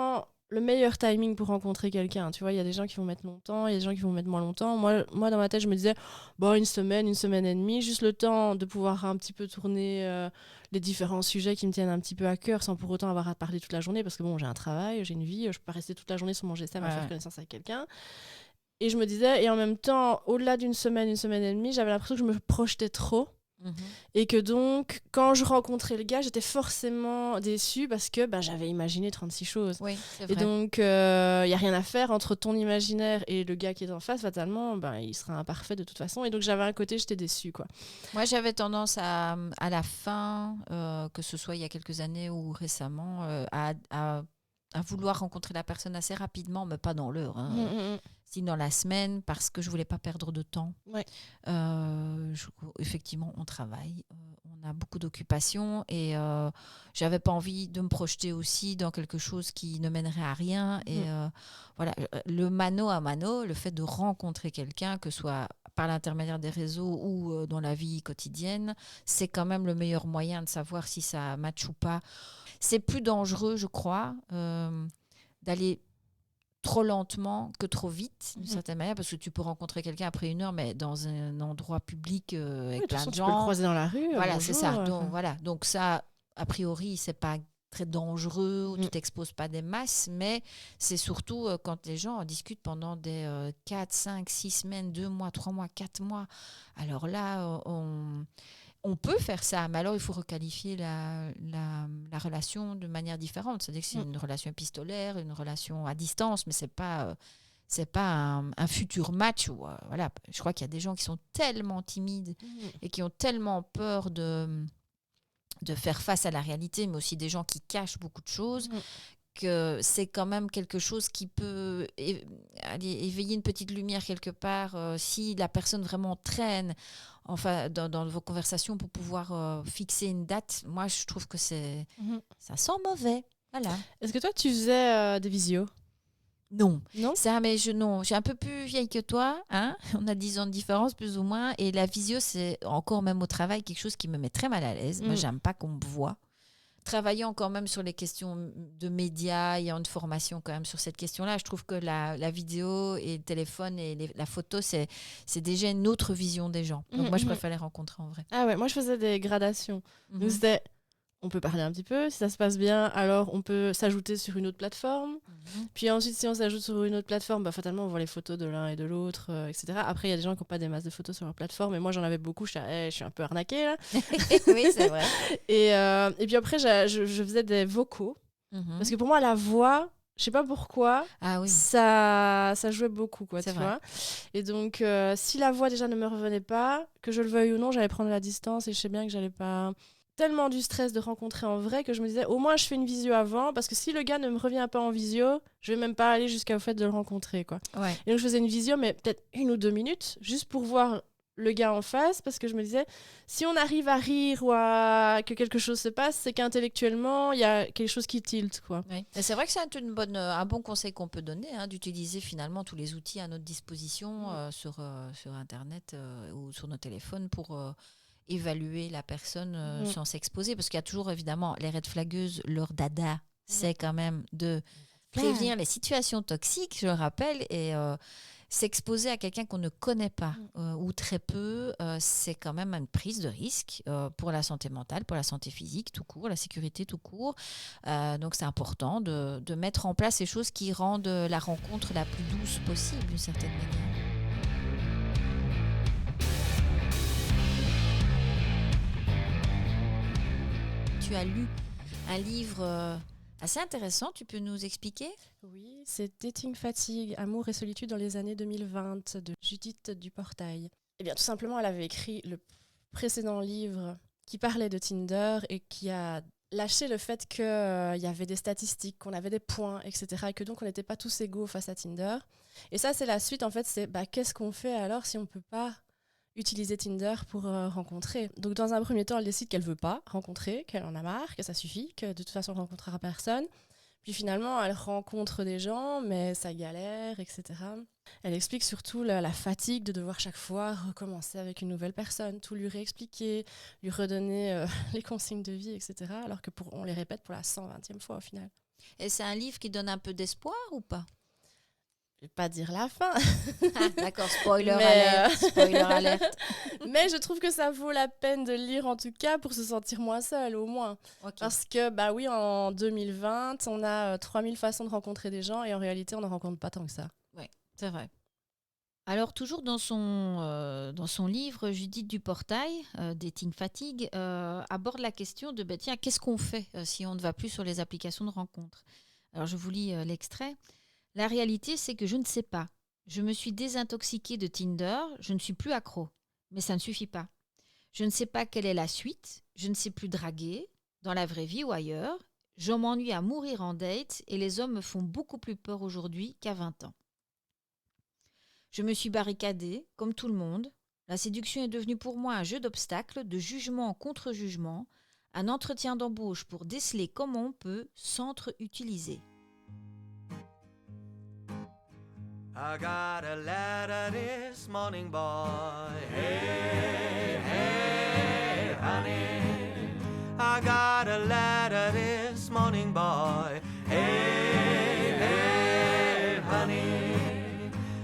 le meilleur timing pour rencontrer quelqu'un. Tu vois, il y a des gens qui vont mettre longtemps, il y a des gens qui vont mettre moins longtemps. Moi, dans ma tête, je me disais, bon, une semaine et demie, juste le temps de pouvoir un petit peu tourner les différents sujets qui me tiennent un petit peu à cœur sans pour autant avoir à parler toute la journée, parce que bon, j'ai un travail, j'ai une vie, je peux pas rester toute la journée sur mon GSM à faire connaissance avec quelqu'un. Et je me disais, et en même temps, au-delà d'une semaine et demie, j'avais l'impression que je me projetais trop. Et que donc, quand je rencontrais le gars, j'étais forcément déçue parce que j'avais imaginé 36 choses. Oui, c'est vrai. Et donc, il n'y a rien à faire entre ton imaginaire et le gars qui est en face. Fatalement, il sera imparfait de toute façon. Et donc, j'avais un côté, j'étais déçue, quoi. Moi, j'avais tendance à la fin, que ce soit il y a quelques années ou récemment, à vouloir rencontrer la personne assez rapidement, mais pas dans l'heure. Si dans la semaine, parce que je voulais pas perdre de temps. Ouais. Effectivement, on travaille, on a beaucoup d'occupations et j'avais pas envie de me projeter aussi dans quelque chose qui ne mènerait à rien. Et voilà, le mano à mano, le fait de rencontrer quelqu'un, que ce soit par l'intermédiaire des réseaux ou dans la vie quotidienne, c'est quand même le meilleur moyen de savoir si ça match ou pas. C'est plus dangereux, je crois, d'aller trop lentement que trop vite, d'une certaine manière, parce que tu peux rencontrer quelqu'un après 1 heure, mais dans un endroit public avec plein de gens. Tu peux le croiser dans la rue. Voilà, bonjour, c'est ça. Donc, voilà. Donc ça, a priori, c'est pas très dangereux, tu t'exposes pas des masses, mais c'est surtout quand les gens discutent pendant des 4, 5, 6 semaines, 2 mois, 3 mois, 4 mois. Alors là, on peut faire ça, mais alors il faut requalifier la relation de manière différente. C'est-à-dire que c'est une relation épistolaire, une relation à distance, mais c'est pas un futur match. Voilà. Je crois qu'il y a des gens qui sont tellement timides et qui ont tellement peur de faire face à la réalité, mais aussi des gens qui cachent beaucoup de choses, que c'est quand même quelque chose qui peut éveiller une petite lumière quelque part si la personne vraiment traîne dans vos conversations pour pouvoir fixer une date. Moi, je trouve que ça sent mauvais. Voilà. Est-ce que toi, tu faisais des visios ? Non. Ça, mais non. Je suis un peu plus vieille que toi. On a 10 ans de différence, plus ou moins. Et la visio, c'est encore même au travail quelque chose qui me met très mal à l'aise. Moi, j'aime pas qu'on me voit. Travaillant quand même sur les questions de médias, il y a une formation quand même sur cette question-là. Je trouve que la vidéo et le téléphone et la photo, c'est déjà une autre vision des gens. Donc moi, je préfère les rencontrer en vrai. Ah ouais, moi je faisais des gradations. Donc c'était, on peut parler un petit peu, si ça se passe bien, alors on peut s'ajouter sur une autre plateforme. Puis ensuite, si on s'ajoute sur une autre plateforme, fatalement, on voit les photos de l'un et de l'autre, etc. Après, il y a des gens qui n'ont pas des masses de photos sur leur plateforme, et moi, j'en avais beaucoup. Je suis un peu arnaquée, là. Oui, c'est vrai. Et puis après, je faisais des vocaux. Parce que pour moi, la voix, je sais pas pourquoi, ça jouait beaucoup, quoi, tu vois. Et donc, si la voix déjà ne me revenait pas, que je le veuille ou non, j'allais prendre la distance, et je sais bien que j'allais pas... tellement du stress de rencontrer en vrai que je me disais au moins je fais une visio avant, parce que si le gars ne me revient pas en visio, je vais même pas aller jusqu'au fait de le rencontrer, quoi. Et donc je faisais une visio, mais peut-être 1 ou 2 minutes, juste pour voir le gars en face, parce que je me disais si on arrive à rire ou à que quelque chose se passe, c'est qu'intellectuellement il y a quelque chose qui tilte, quoi. Et c'est vrai que c'est un bon conseil qu'on peut donner, d'utiliser finalement tous les outils à notre disposition sur internet ou sur nos téléphones pour évaluer la personne sans s'exposer, parce qu'il y a toujours évidemment les red flagueuses, leur dada, c'est quand même de prévenir les situations toxiques, je le rappelle, et s'exposer à quelqu'un qu'on ne connaît pas ou très peu, c'est quand même une prise de risque pour la santé mentale, pour la santé physique tout court, la sécurité tout court. Donc c'est important de mettre en place ces choses qui rendent la rencontre la plus douce possible d'une certaine manière. Tu as lu un livre assez intéressant, tu peux nous expliquer ? Oui, c'est Dating Fatigue, Amour et solitude dans les années 2020 de Judith Duportail. Eh bien, tout simplement, elle avait écrit le précédent livre qui parlait de Tinder et qui a lâché le fait qu'il y avait des statistiques, qu'on avait des points, etc. Et que donc on n'était pas tous égaux face à Tinder. Et ça, c'est la suite, en fait, c'est qu'est-ce qu'on fait alors si on ne peut pas utiliser Tinder pour rencontrer. Donc dans un premier temps, elle décide qu'elle ne veut pas rencontrer, qu'elle en a marre, que ça suffit, que de toute façon elle ne rencontrera personne. Puis finalement, elle rencontre des gens, mais ça galère, etc. Elle explique surtout la fatigue de devoir chaque fois recommencer avec une nouvelle personne, tout lui réexpliquer, lui redonner les consignes de vie, etc. Alors que on les répète pour la 120e fois au final. Et c'est un livre qui donne un peu d'espoir ou pas? Je vais pas dire la fin. Ah, d'accord, spoiler alerte. Mais je trouve que ça vaut la peine de le lire en tout cas pour se sentir moins seul au moins. Okay. Parce que bah oui, en 2020, on a 3000 façons de rencontrer des gens et en réalité, on n'en rencontre pas tant que ça. Oui, c'est vrai. Alors, toujours dans son livre, Judith Duportail, Dating Fatigue, aborde la question de tiens, qu'est-ce qu'on fait si on ne va plus sur les applications de rencontres? Alors, je vous lis l'extrait. La réalité, c'est que je ne sais pas. Je me suis désintoxiquée de Tinder, je ne suis plus accro. Mais ça ne suffit pas. Je ne sais pas quelle est la suite, je ne sais plus draguer, dans la vraie vie ou ailleurs. Je m'ennuie à mourir en date et les hommes me font beaucoup plus peur aujourd'hui qu'à 20 ans. Je me suis barricadée, comme tout le monde. La séduction est devenue pour moi un jeu d'obstacles, de jugement en contre-jugement, un entretien d'embauche pour déceler comment on peut s'entre-utiliser. I got a letter this morning, boy. Hey, hey, honey. I got a letter this morning, boy. Hey, hey, honey.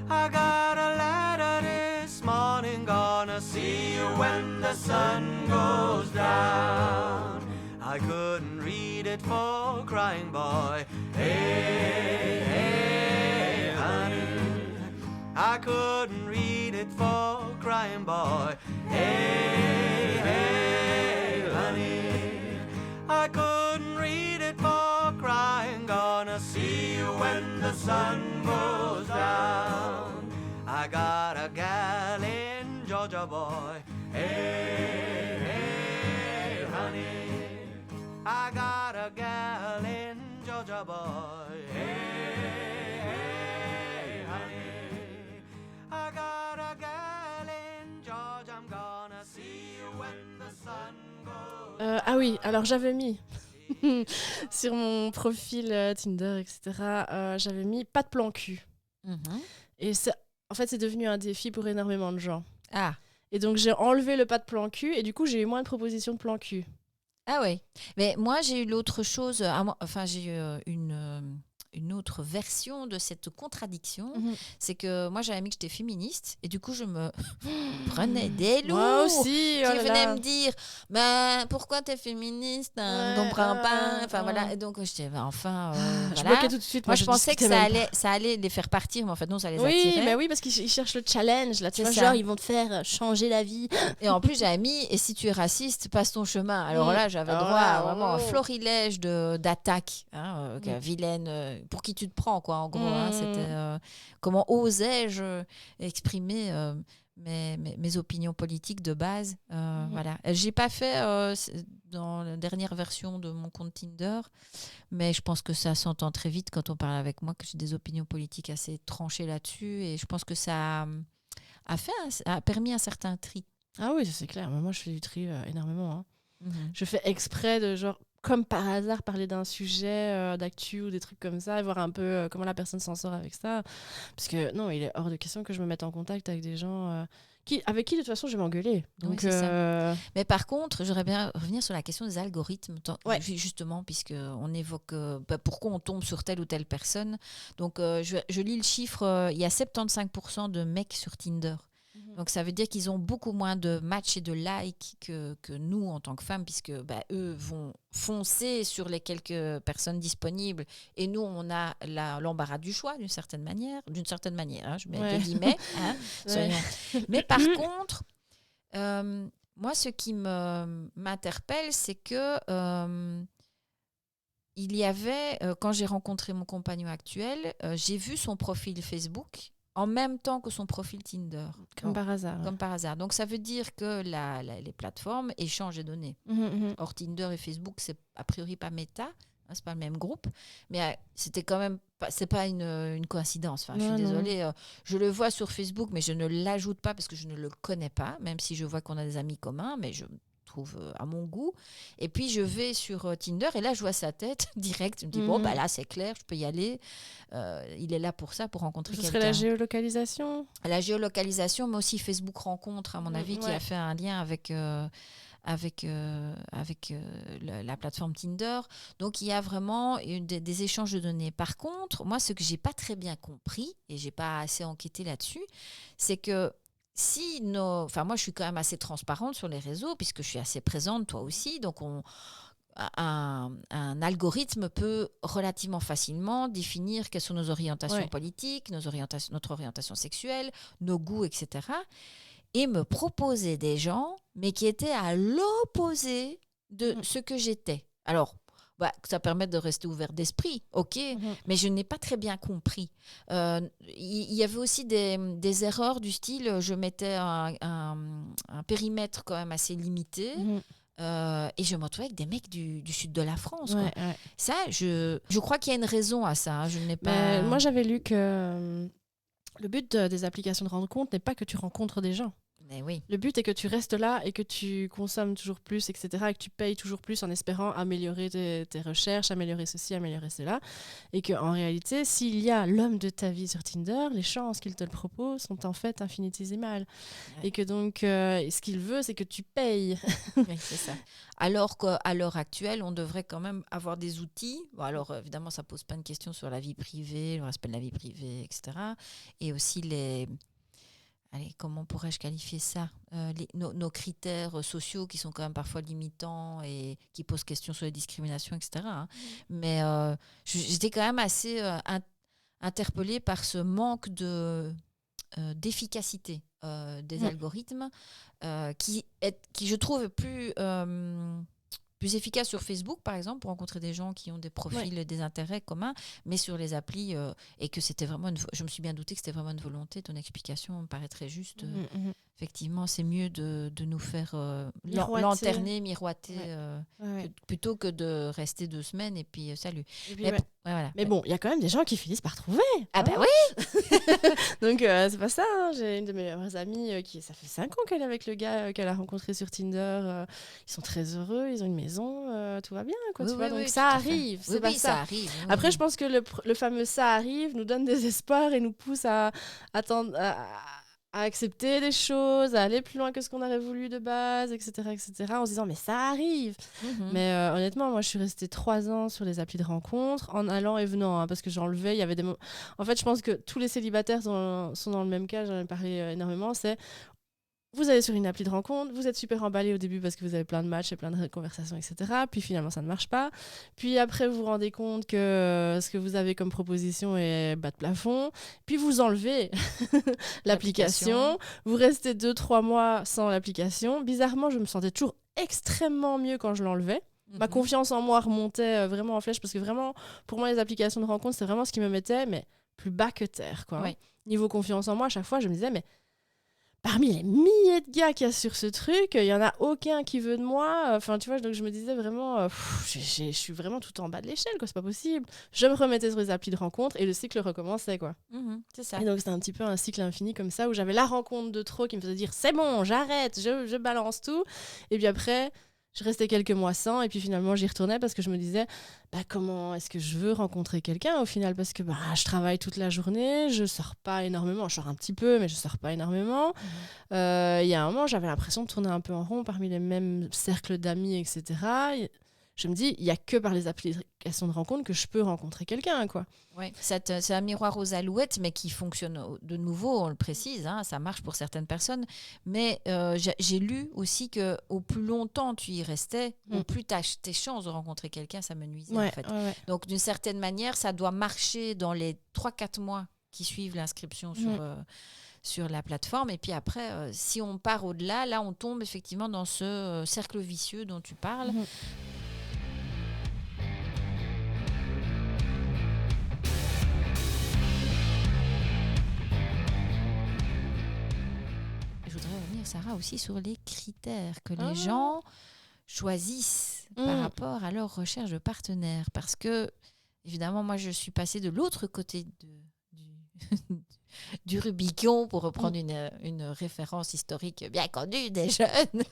I got a letter this morning, gonna see you when the sun goes down. I couldn't read it for crying, boy. Hey, hey, honey. I couldn't read it for crying, boy. Hey, hey, honey. I couldn't read it for crying. Gonna see you when the sun goes down. I got a gal in Georgia, boy. Hey, hey, honey. I got a gal in Georgia, boy. Hey, hey, honey. I got a gal in Georgia. I'm gonna see you when the sun goes. Ah oui, alors j'avais mis sur mon profil Tinder, etc. J'avais mis pas de plan cul. Mm-hmm. Et ça, en fait, c'est devenu un défi pour énormément de gens. Ah. Et donc, j'ai enlevé le pas de plan cul et du coup, j'ai eu moins de propositions de plan cul. Ah oui. Mais moi, j'ai eu l'autre chose. Enfin, j'ai eu une autre version de cette contradiction. Mm-hmm. C'est que moi, j'avais mis que j'étais féministe. Et du coup, je me prenais des loups. Moi aussi. Qui venaient me dire pourquoi t'es féministe, je comprends pas. Enfin, voilà. Et donc, j'étais enfin. Je voilà. bloquais tout de suite. Moi, je pensais que ça allait les faire partir, mais en fait, non, ça les attirait. Oui, mais oui, parce qu'ils cherchent le challenge. Là, tu vois, genre, ils vont te faire changer la vie. Et en plus, j'avais mis et si tu es raciste, passe ton chemin. Alors là, j'avais droit à vraiment un florilège d'attaques, vilaine. Pour qui tu te prends, quoi, en gros. C'était comment osais-je exprimer mes opinions politiques de base. Voilà. J'ai pas fait dans la dernière version de mon compte Tinder, mais je pense que ça s'entend très vite quand on parle avec moi que j'ai des opinions politiques assez tranchées là-dessus, et je pense que ça a permis un certain tri. Ah oui, ça c'est clair. Mais moi, je fais du tri énormément. Hein. Je fais exprès de genre, comme par hasard, parler d'un sujet d'actu ou des trucs comme ça, et voir un peu comment la personne s'en sort avec ça. Parce que non, il est hors de question que je me mette en contact avec des gens avec qui de toute façon je vais m'engueuler. Donc, oui, ça. Mais par contre, j'aimerais bien revenir sur la question des algorithmes, justement, puisqu'on évoque pourquoi on tombe sur telle ou telle personne. Donc, je lis le chiffre, il y a 75% de mecs sur Tinder. Donc, ça veut dire qu'ils ont beaucoup moins de matchs et de likes que nous, en tant que femmes, puisque eux vont foncer sur les quelques personnes disponibles. Et nous, on a l'embarras du choix, d'une certaine manière. Hein, je mets des guillemets. Mais par contre, moi, ce qui m'interpelle, c'est que il y avait, quand j'ai rencontré mon compagnon actuel, j'ai vu son profil Facebook en même temps que son profil Tinder. Comme par hasard. Comme par hasard. Donc, ça veut dire que les plateformes échangent des données. Or, Tinder et Facebook, c'est a priori pas Meta, c'est pas le même groupe, mais c'était quand même c'est pas une coïncidence. Enfin, je suis désolée, je le vois sur Facebook, mais je ne l'ajoute pas parce que je ne le connais pas, même si je vois qu'on a des amis communs, mais je trouve à mon goût. Et puis, je vais sur Tinder et là, je vois sa tête direct. Je me dis, là, c'est clair, je peux y aller. Il est là pour ça, pour rencontrer quelqu'un. Ce serait la géolocalisation ? La géolocalisation, mais aussi Facebook Rencontre, à mon avis, qui a fait un lien avec la plateforme Tinder. Donc, il y a vraiment des échanges de données. Par contre, moi, ce que je n'ai pas très bien compris, et je n'ai pas assez enquêté là-dessus, c'est que moi, je suis quand même assez transparente sur les réseaux, puisque je suis assez présente, toi aussi. Donc, un algorithme peut relativement facilement définir quelles sont nos orientations politiques, notre orientation sexuelle, nos goûts, etc. Et me proposer des gens, mais qui étaient à l'opposé de ce que j'étais. Alors, ça permet de rester ouvert d'esprit, ok, mais je n'ai pas très bien compris. Il y avait aussi des erreurs du style, je mettais un périmètre quand même assez limité, et je me retrouvais avec des mecs du sud de la France. Quoi. Ça, je crois qu'il y a une raison à ça. Je n'ai pas... Moi, j'avais lu que le but des applications de rencontre n'est pas que tu rencontres des gens. Mais oui. Le but est que tu restes là et que tu consommes toujours plus, etc. Et que tu payes toujours plus en espérant améliorer tes recherches, améliorer ceci, améliorer cela. Et qu'en réalité, s'il y a l'homme de ta vie sur Tinder, les chances qu'il te le propose sont en fait infinitésimales. Ouais. Et que donc, ce qu'il veut, c'est que tu payes. Oui, c'est ça. Alors qu'à l'heure actuelle, on devrait quand même avoir des outils. Bon, alors, évidemment, ça pose pas de questions sur la vie privée, le respect de la vie privée, etc. Et aussi comment pourrais-je qualifier ça, nos critères sociaux qui sont quand même parfois limitants et qui posent question sur les discriminations, etc. Mais j'étais quand même assez interpellée par ce manque d'efficacité des algorithmes qui, je trouve, plus efficace sur Facebook, par exemple, pour rencontrer des gens qui ont des profils, des intérêts communs, mais sur les applis, et que c'était vraiment je me suis bien doutée que c'était vraiment une volonté. Ton explication me paraît très juste. Effectivement, c'est mieux de nous faire lanterner, miroiter, plutôt que de rester 2 semaines et puis salut. Et puis, voilà. Mais bon, il y a quand même des gens qui finissent par trouver. Ah bah oui. Donc, c'est pas ça. Hein. J'ai une de mes meilleures amies ça fait 5 ans qu'elle est avec le gars qu'elle a rencontré sur Tinder. Ils sont très heureux, ils ont une maison, tout va bien. Quoi, tu vois. Donc, ça arrive. C'est pas ça. Arrive. Après, je pense que le fameux « ça arrive » nous donne des espoirs et nous pousse à attendre... à accepter des choses, à aller plus loin que ce qu'on aurait voulu de base, etc., en se disant mais ça arrive. Mais honnêtement, moi je suis restée 3 ans sur les applis de rencontre, en allant et venant, hein, parce que j'enlevais, il y avait des... En fait, je pense que tous les célibataires sont dans le même cas, j'en ai parlé énormément, c'est... Vous allez sur une appli de rencontre, vous êtes super emballé au début parce que vous avez plein de matchs et plein de conversations, etc. Puis finalement, ça ne marche pas. Puis après, vous vous rendez compte que ce que vous avez comme proposition est bas de plafond. Puis vous enlevez l'application. Vous restez 2-3 mois sans l'application. Bizarrement, je me sentais toujours extrêmement mieux quand je l'enlevais. Ma confiance en moi remontait vraiment en flèche parce que vraiment, pour moi, les applications de rencontre, c'est vraiment ce qui me mettait, mais plus bas que terre, quoi. Oui. Niveau confiance en moi, à chaque fois, je me disais, mais parmi les milliers de gars qu'il y a sur ce truc, il n'y en a aucun qui veut de moi. Enfin, tu vois, donc je me disais vraiment, je suis vraiment tout en bas de l'échelle, quoi, c'est pas possible. Je me remettais sur les applis de rencontre et le cycle recommençait, quoi. C'est ça. Et donc, c'était un petit peu un cycle infini comme ça, où j'avais la rencontre de trop qui me faisait dire, c'est bon, j'arrête, je balance tout. Et puis après... Je restais quelques mois sans et puis finalement j'y retournais parce que je me disais comment est-ce que je veux rencontrer quelqu'un au final, parce que je travaille toute la journée, je sors pas énormément, je sors un petit peu mais je sors pas énormément. Il y a un moment j'avais l'impression de tourner un peu en rond parmi les mêmes cercles d'amis, etc. Je me dis, il n'y a que par les applications de rencontre que je peux rencontrer quelqu'un, quoi. Oui, c'est un miroir aux alouettes, mais qui fonctionne de nouveau, on le précise, hein, ça marche pour certaines personnes. Mais j'ai lu aussi qu'au plus longtemps tu y restais, au plus tes chances de rencontrer quelqu'un, ça me nuisait, en fait. Ouais. Donc, d'une certaine manière, ça doit marcher dans les 3-4 mois qui suivent l'inscription sur la plateforme. Et puis après, si on part au-delà, là, on tombe effectivement dans ce cercle vicieux dont tu parles. Sarah, aussi sur les critères que les gens choisissent par rapport à leur recherche de partenaire. Parce que, évidemment, moi, je suis passée de l'autre côté du Rubicon, pour reprendre une référence historique bien connue des jeunes.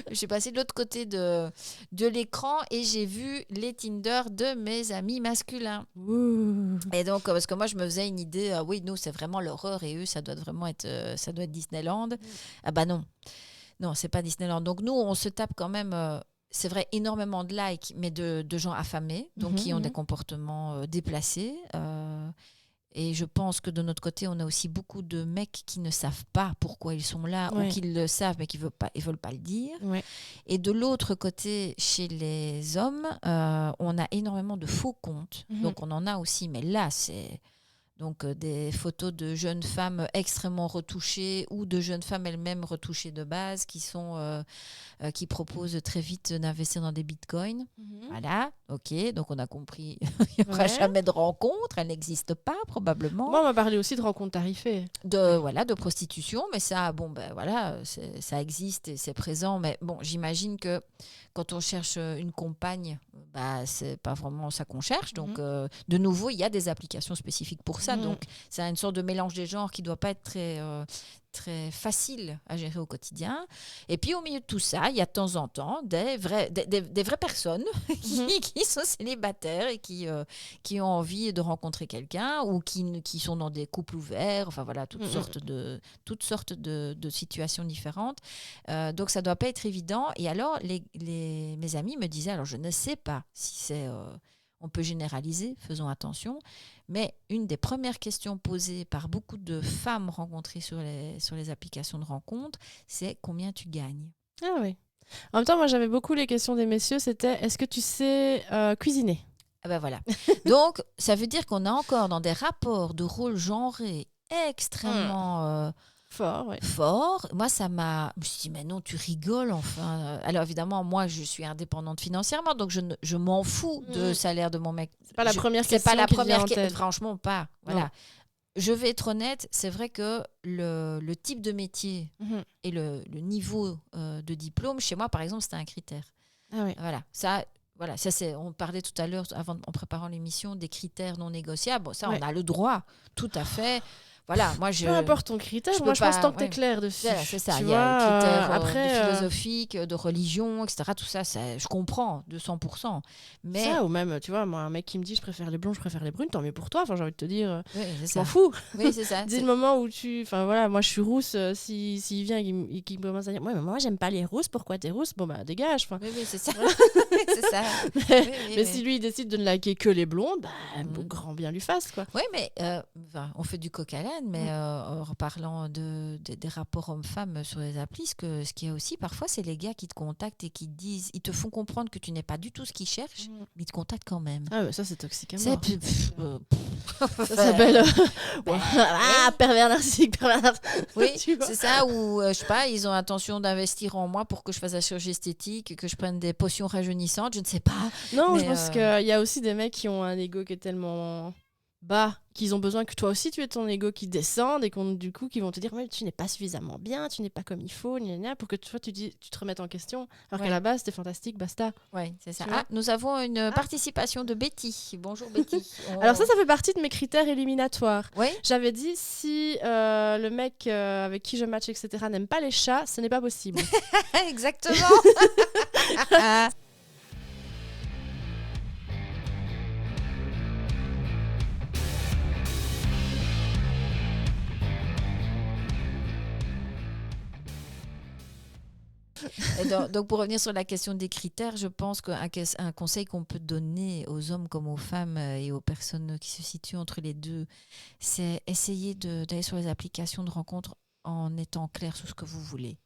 Je suis passée de l'autre côté de l'écran et j'ai vu les Tinder de mes amis masculins. Ouh. Et donc, parce que moi, je me faisais une idée, oui, nous, c'est vraiment l'horreur et eux, ça doit vraiment être, ça doit être Disneyland. Ah bah non. Non, c'est pas Disneyland. Donc, nous, on se tape quand même... c'est vrai, énormément de likes, mais de gens affamés, donc qui ont des comportements déplacés. Et je pense que de notre côté, on a aussi beaucoup de mecs qui ne savent pas pourquoi ils sont là, ou qui le savent, mais qui ne veulent pas le dire. Ouais. Et de l'autre côté, chez les hommes, on a énormément de faux comptes. Donc, on en a aussi, mais là, c'est... Donc, des photos de jeunes femmes extrêmement retouchées ou de jeunes femmes elles-mêmes retouchées de base qui proposent très vite d'investir dans des bitcoins. Voilà, ok. Donc, on a compris, il n'y aura jamais de rencontre. Elle n'existe pas, probablement. Moi, on m'a parlé aussi de rencontres tarifées. De prostitution. Mais ça, bon, ben voilà, ça existe et c'est présent. Mais bon, j'imagine que quand on cherche une compagne, bah, c'est pas vraiment ça qu'on cherche. Donc, de nouveau, il y a des applications spécifiques pour ça. Donc, c'est une sorte de mélange des genres qui ne doit pas être très facile à gérer au quotidien. Et puis, au milieu de tout ça, il y a de temps en temps des vraies personnes qui sont célibataires et qui ont envie de rencontrer quelqu'un ou qui sont dans des couples ouverts. Enfin, voilà, toutes sortes de situations différentes. Donc, ça ne doit pas être évident. Et alors, mes amis me disaient, alors je ne sais pas si c'est... on peut généraliser, faisons attention. Mais une des premières questions posées par beaucoup de femmes rencontrées sur les applications de rencontres, c'est combien tu gagnes. Ah oui. En même temps, moi, j'avais beaucoup les questions des messieurs, c'était est-ce que tu sais cuisiner ? Ah ben voilà. Donc, ça veut dire qu'on est encore dans des rapports de rôle genrés extrêmement... fort. Moi, ça m'a... Je me suis dit, mais non, tu rigoles, enfin. Alors, évidemment, moi, je suis indépendante financièrement, donc je m'en fous de salaire de mon mec. C'est pas la première question. C'est pas la première question. Franchement, pas. Voilà. Non. Je vais être honnête, c'est vrai que le type de métier et le niveau de diplôme, chez moi, par exemple, c'était un critère. Ah oui. Voilà. Ça, c'est, on parlait tout à l'heure, en préparant l'émission, des critères non négociables. Bon, ça, on a le droit, tout à fait. Voilà, moi peu importe ton critère, moi je pense tant que tu es clair dessus. Voilà, c'est ça, il y a les critères de philosophique, de religion, etc. Tout ça, je comprends, 200%. Mais... Ça, ou même, tu vois, moi, un mec qui me dit je préfère les blondes, je préfère les brunes, tant mieux pour toi. Enfin, j'ai envie de te dire, je m'en fous. Oui, c'est ça. Dès le moment où tu... Enfin, voilà, moi je suis rousse, s'il vient et qu'il commence à dire ouais, mais moi j'aime pas les rousses, pourquoi t'es rousse ? Bon, bah dégage. Enfin... Oui, c'est ça. C'est ça. Mais si lui il décide de ne liker que les blondes, grand bien lui fasse, quoi. Oui, mais on fait du coq à l'âne, mais en parlant des rapports hommes-femmes sur les applis, ce qu'il y a aussi parfois, c'est les gars qui te contactent et qui te disent, ils te font comprendre que tu n'es pas du tout ce qu'ils cherchent, mais ils te contactent quand même. Ah, mais ça c'est toxique à mort. Ça s'appelle pervers narcissique. Oui, c'est ça, ou je sais pas, ils ont intention d'investir en moi pour que je fasse la chirurgie esthétique, que je prenne des potions rajeunissantes, je ne sais pas. Non, mais je pense qu'il y a aussi des mecs qui ont un ego qui est tellement bas qu'ils ont besoin que toi aussi tu aies ton ego qui descende et du coup qui vont te dire mais tu n'es pas suffisamment bien, tu n'es pas comme il faut, pour que toi tu te remettes en question alors qu'à la base c'était fantastique, basta. Oui, c'est ça. Nous avons une participation de Betty. Bonjour Betty. Alors ça fait partie de mes critères éliminatoires. Oui. J'avais dit si le mec avec qui je match etc n'aime pas les chats, ce n'est pas possible. Exactement. Donc, pour revenir sur la question des critères, je pense qu'un conseil qu'on peut donner aux hommes comme aux femmes et aux personnes qui se situent entre les deux, c'est essayer d'aller sur les applications de rencontres en étant clair sur ce que vous voulez.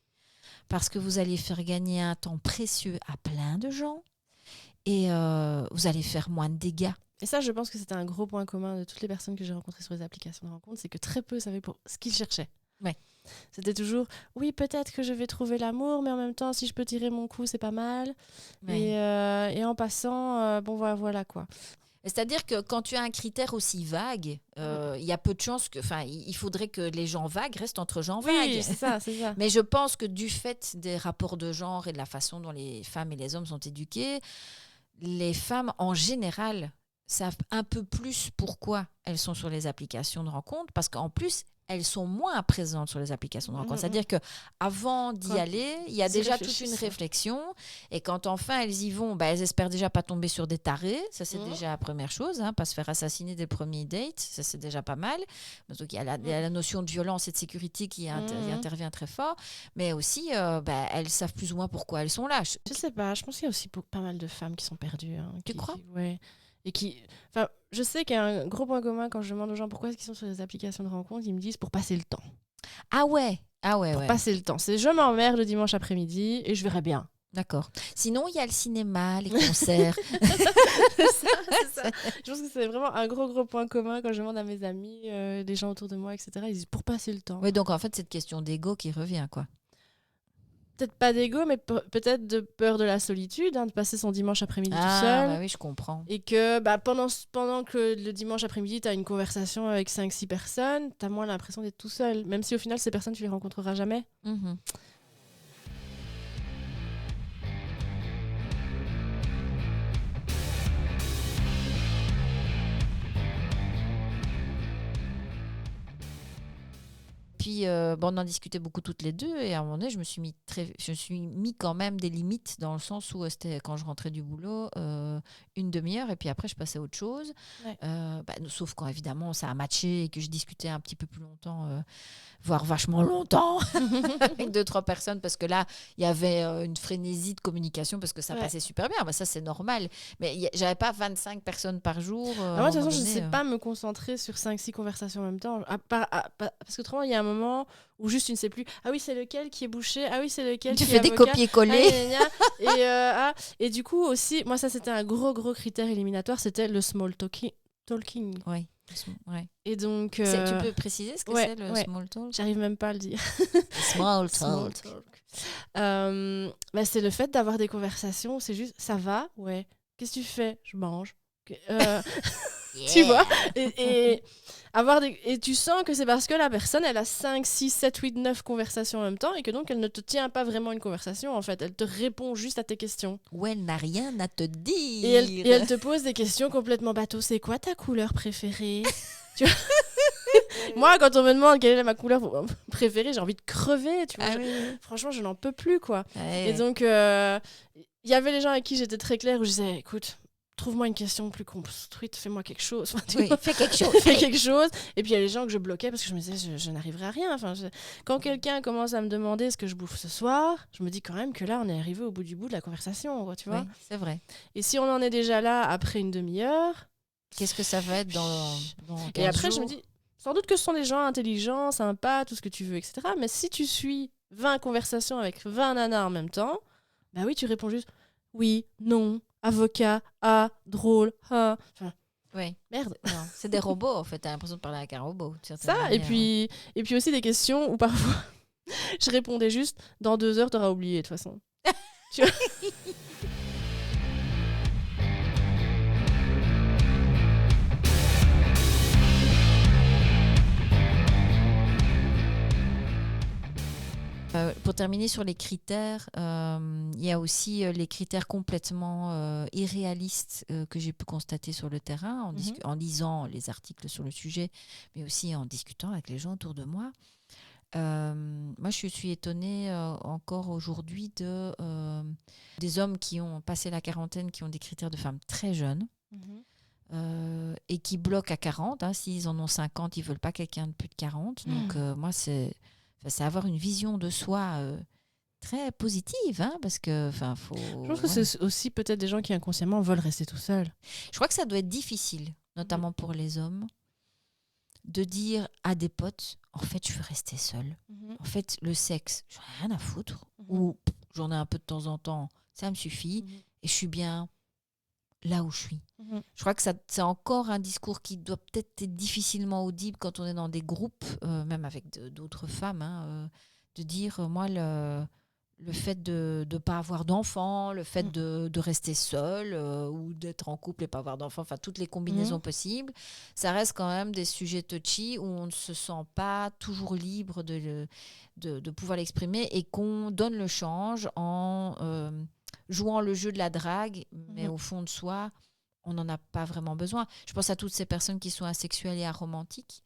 Parce que vous allez faire gagner un temps précieux à plein de gens et vous allez faire moins de dégâts. Et ça, je pense que c'était un gros point commun de toutes les personnes que j'ai rencontrées sur les applications de rencontres, c'est que très peu savaient pour ce qu'ils cherchaient. Ouais. C'était toujours, oui, peut-être que je vais trouver l'amour, mais en même temps, si je peux tirer mon coup, c'est pas mal. Ouais. Et en passant, voilà quoi. C'est-à-dire que quand tu as un critère aussi vague, il y a peu de chances que... Enfin, il faudrait que les gens vagues restent entre gens vagues. Oui, c'est ça. Mais je pense que du fait des rapports de genre et de la façon dont les femmes et les hommes sont éduqués, les femmes, en général, savent un peu plus pourquoi elles sont sur les applications de rencontre, parce qu'en plus, elles sont moins présentes sur les applications de rencontre. C'est-à-dire qu'avant d'y aller, il y a déjà toute une réflexion. Et quand enfin elles y vont, elles espèrent déjà pas tomber sur des tarés. Ça, c'est déjà la première chose. Pas se faire assassiner dès le premier date. Ça, c'est déjà pas mal. Donc, il y a la notion de violence et de sécurité qui intervient très fort. Mais aussi, elles savent plus ou moins pourquoi elles sont là. Je sais pas. Je pense qu'il y a aussi pas mal de femmes qui sont perdues. Tu crois ? Ouais. Et enfin, je sais qu'il y a un gros point commun quand je demande aux gens pourquoi est-ce qu'ils sont sur les applications de rencontre, ils me disent pour passer le temps. Ah ouais. Pour passer le temps. C'est je m'emmerde le dimanche après-midi et je verrai bien. D'accord. Sinon, il y a le cinéma, les concerts. c'est ça. Je pense que c'est vraiment un gros point commun quand je demande à mes amis, des gens autour de moi, etc. Ils disent pour passer le temps. Oui, donc en fait, c'est une question d'ego qui revient, quoi. Peut-être pas d'ego, mais peut-être de peur de la solitude, de passer son dimanche après-midi tout seul. Ah oui, je comprends. Et que pendant que le dimanche après-midi, tu as une conversation avec 5-6 personnes, tu as moins l'impression d'être tout seul. Même si au final, ces personnes, tu les rencontreras jamais. Mm-hmm. Puis, on en discutait beaucoup toutes les deux et à un moment donné, je me suis mis quand même des limites dans le sens où c'était quand je rentrais du boulot, une demi-heure et puis après, je passais à autre chose. Ouais. Sauf quand, évidemment, ça a matché et que je discutais un petit peu plus longtemps, voire vachement longtemps avec 2-3 personnes parce que là, il y avait une frénésie de communication parce que ça passait super bien. Ça, c'est normal. Mais j'avais pas 25 personnes par jour. Moi, de toute façon, je ne sais pas me concentrer sur 5-6 conversations en même temps. Parce que autrement, il y a un moment où juste tu ne sais plus. Ah oui, c'est lequel qui est bouché. Ah oui, c'est lequel qui est avocat. Tu fais des copier-coller. Et du coup, aussi, moi, ça, c'était un gros critère éliminatoire. C'était le small talking. Oui. Ouais. Et donc, tu peux préciser ce que c'est le small talk ? J'arrive même pas à le dire. Small talk. C'est le fait d'avoir des conversations où c'est juste ça va, ouais. Qu'est-ce que tu fais ? Je mange. Tu vois, et tu sens que c'est parce que la personne elle a 5, 6, 7, 8, 9 conversations en même temps et que donc elle ne te tient pas vraiment une conversation en fait, elle te répond juste à tes questions ou elle n'a rien à te dire et elle te pose des questions complètement bateau. C'est quoi ta couleur préférée? Tu vois. Moi quand on me demande quelle est ma couleur préférée, j'ai envie de crever, tu vois. Franchement je n'en peux plus quoi. Et donc il y avait les gens avec qui j'étais très claire où je disais écoute, trouve-moi une question plus construite, fais-moi quelque chose. Fais quelque chose. Fais quelque chose. Et puis il y a les gens que je bloquais parce que je me disais, je n'arriverai à rien. Quand quelqu'un commence à me demander ce que je bouffe ce soir, je me dis quand même que là, on est arrivé au bout du bout de la conversation. Tu vois. Oui, c'est vrai. Et si on en est déjà là après une demi-heure... Qu'est-ce que ça va être dans 15 Et après, jours. je me dis, sans doute que ce sont des gens intelligents, sympas, tout ce que tu veux, etc. Mais si tu suis 20 conversations avec 20 nanas en même temps, bah oui, tu réponds juste oui, non, avocat, drôle, oui. Merde. Non, c'est des robots en fait, t'as l'impression de parler avec un robot. Ça, et puis aussi des questions où parfois je répondais juste dans 2 heures, t'auras oublié de toute façon. Tu vois. Pour terminer sur les critères, il y a aussi les critères complètement irréalistes que j'ai pu constater sur le terrain en lisant les articles sur le sujet, mais aussi en discutant avec les gens autour de moi. Moi, je suis étonnée encore aujourd'hui des hommes qui ont passé la quarantaine, qui ont des critères de femmes très jeunes. Et qui bloquent à 40. S'ils en ont 50, ils ne veulent pas quelqu'un de plus de 40. Donc, moi, c'est avoir une vision de soi très positive, parce que faut. Je pense que c'est aussi peut-être des gens qui inconsciemment veulent rester tout seuls. Je crois que ça doit être difficile, notamment pour les hommes, de dire à des potes, en fait, je veux rester seule. En fait, le sexe, j'en ai rien à foutre. Ou j'en ai un peu de temps en temps, ça me suffit. Et je suis bien là où je suis. Je crois que c'est encore un discours qui doit peut-être être difficilement audible quand on est dans des groupes, même avec d'autres femmes, de dire, moi, le fait de ne pas avoir d'enfants, le fait de rester seule ou d'être en couple et pas avoir d'enfants, enfin, toutes les combinaisons possibles, ça reste quand même des sujets touchy où on ne se sent pas toujours libre de pouvoir l'exprimer et qu'on donne le change en jouant le jeu de la drague, mais au fond de soi, on n'en a pas vraiment besoin. Je pense à toutes ces personnes qui sont asexuelles et aromantiques,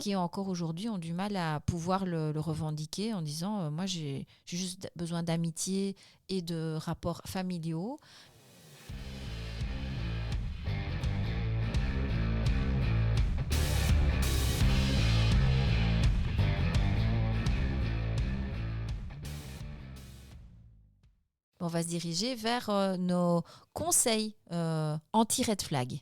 qui encore aujourd'hui ont du mal à pouvoir le revendiquer en disant moi j'ai juste besoin d'amitié et de rapports familiaux. On va se diriger vers nos conseils anti-red flag.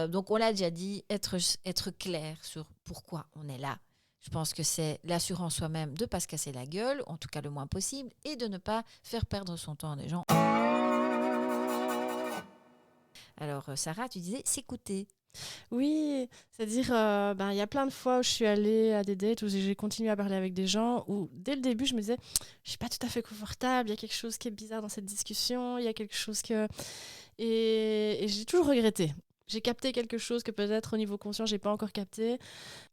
Donc, on l'a déjà dit, être clair sur pourquoi on est là. Je pense que c'est l'assurance soi-même de ne pas se casser la gueule, en tout cas le moins possible, et de ne pas faire perdre son temps à des gens. Alors, Sarah, tu disais s'écouter. Oui, c'est-à-dire, il y a plein de fois où je suis allée à des dates où j'ai continué à parler avec des gens où, dès le début, je me disais, je suis pas tout à fait confortable, il y a quelque chose qui est bizarre dans cette discussion, il y a quelque chose que... Et j'ai toujours regretté. J'ai capté quelque chose que peut-être au niveau conscient, j'ai pas encore capté.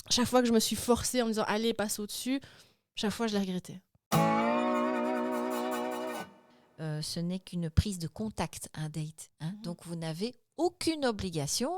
Chaque fois que je me suis forcée en me disant, allez, passe au-dessus, chaque fois, je l'ai regretté. Ce n'est qu'une prise de contact, un date. Donc, vous n'avez aucune obligation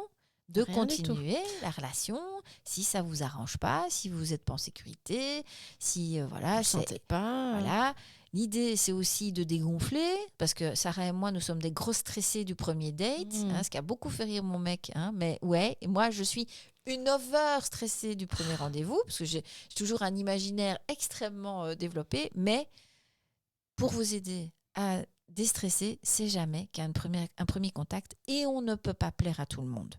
de Rien continuer la relation si ça vous arrange pas, si vous n'êtes pas en sécurité, si voilà, vous sentez pas. Voilà. L'idée, c'est aussi de dégonfler, parce que Sarah et moi, nous sommes des gros stressés du premier date, ce qui a beaucoup fait rire mon mec. Mais ouais, et moi, je suis une over stressée du premier rendez-vous, parce que j'ai toujours un imaginaire extrêmement développé, mais pour vous aider à déstresser, c'est jamais qu'un premier contact, et on ne peut pas plaire à tout le monde.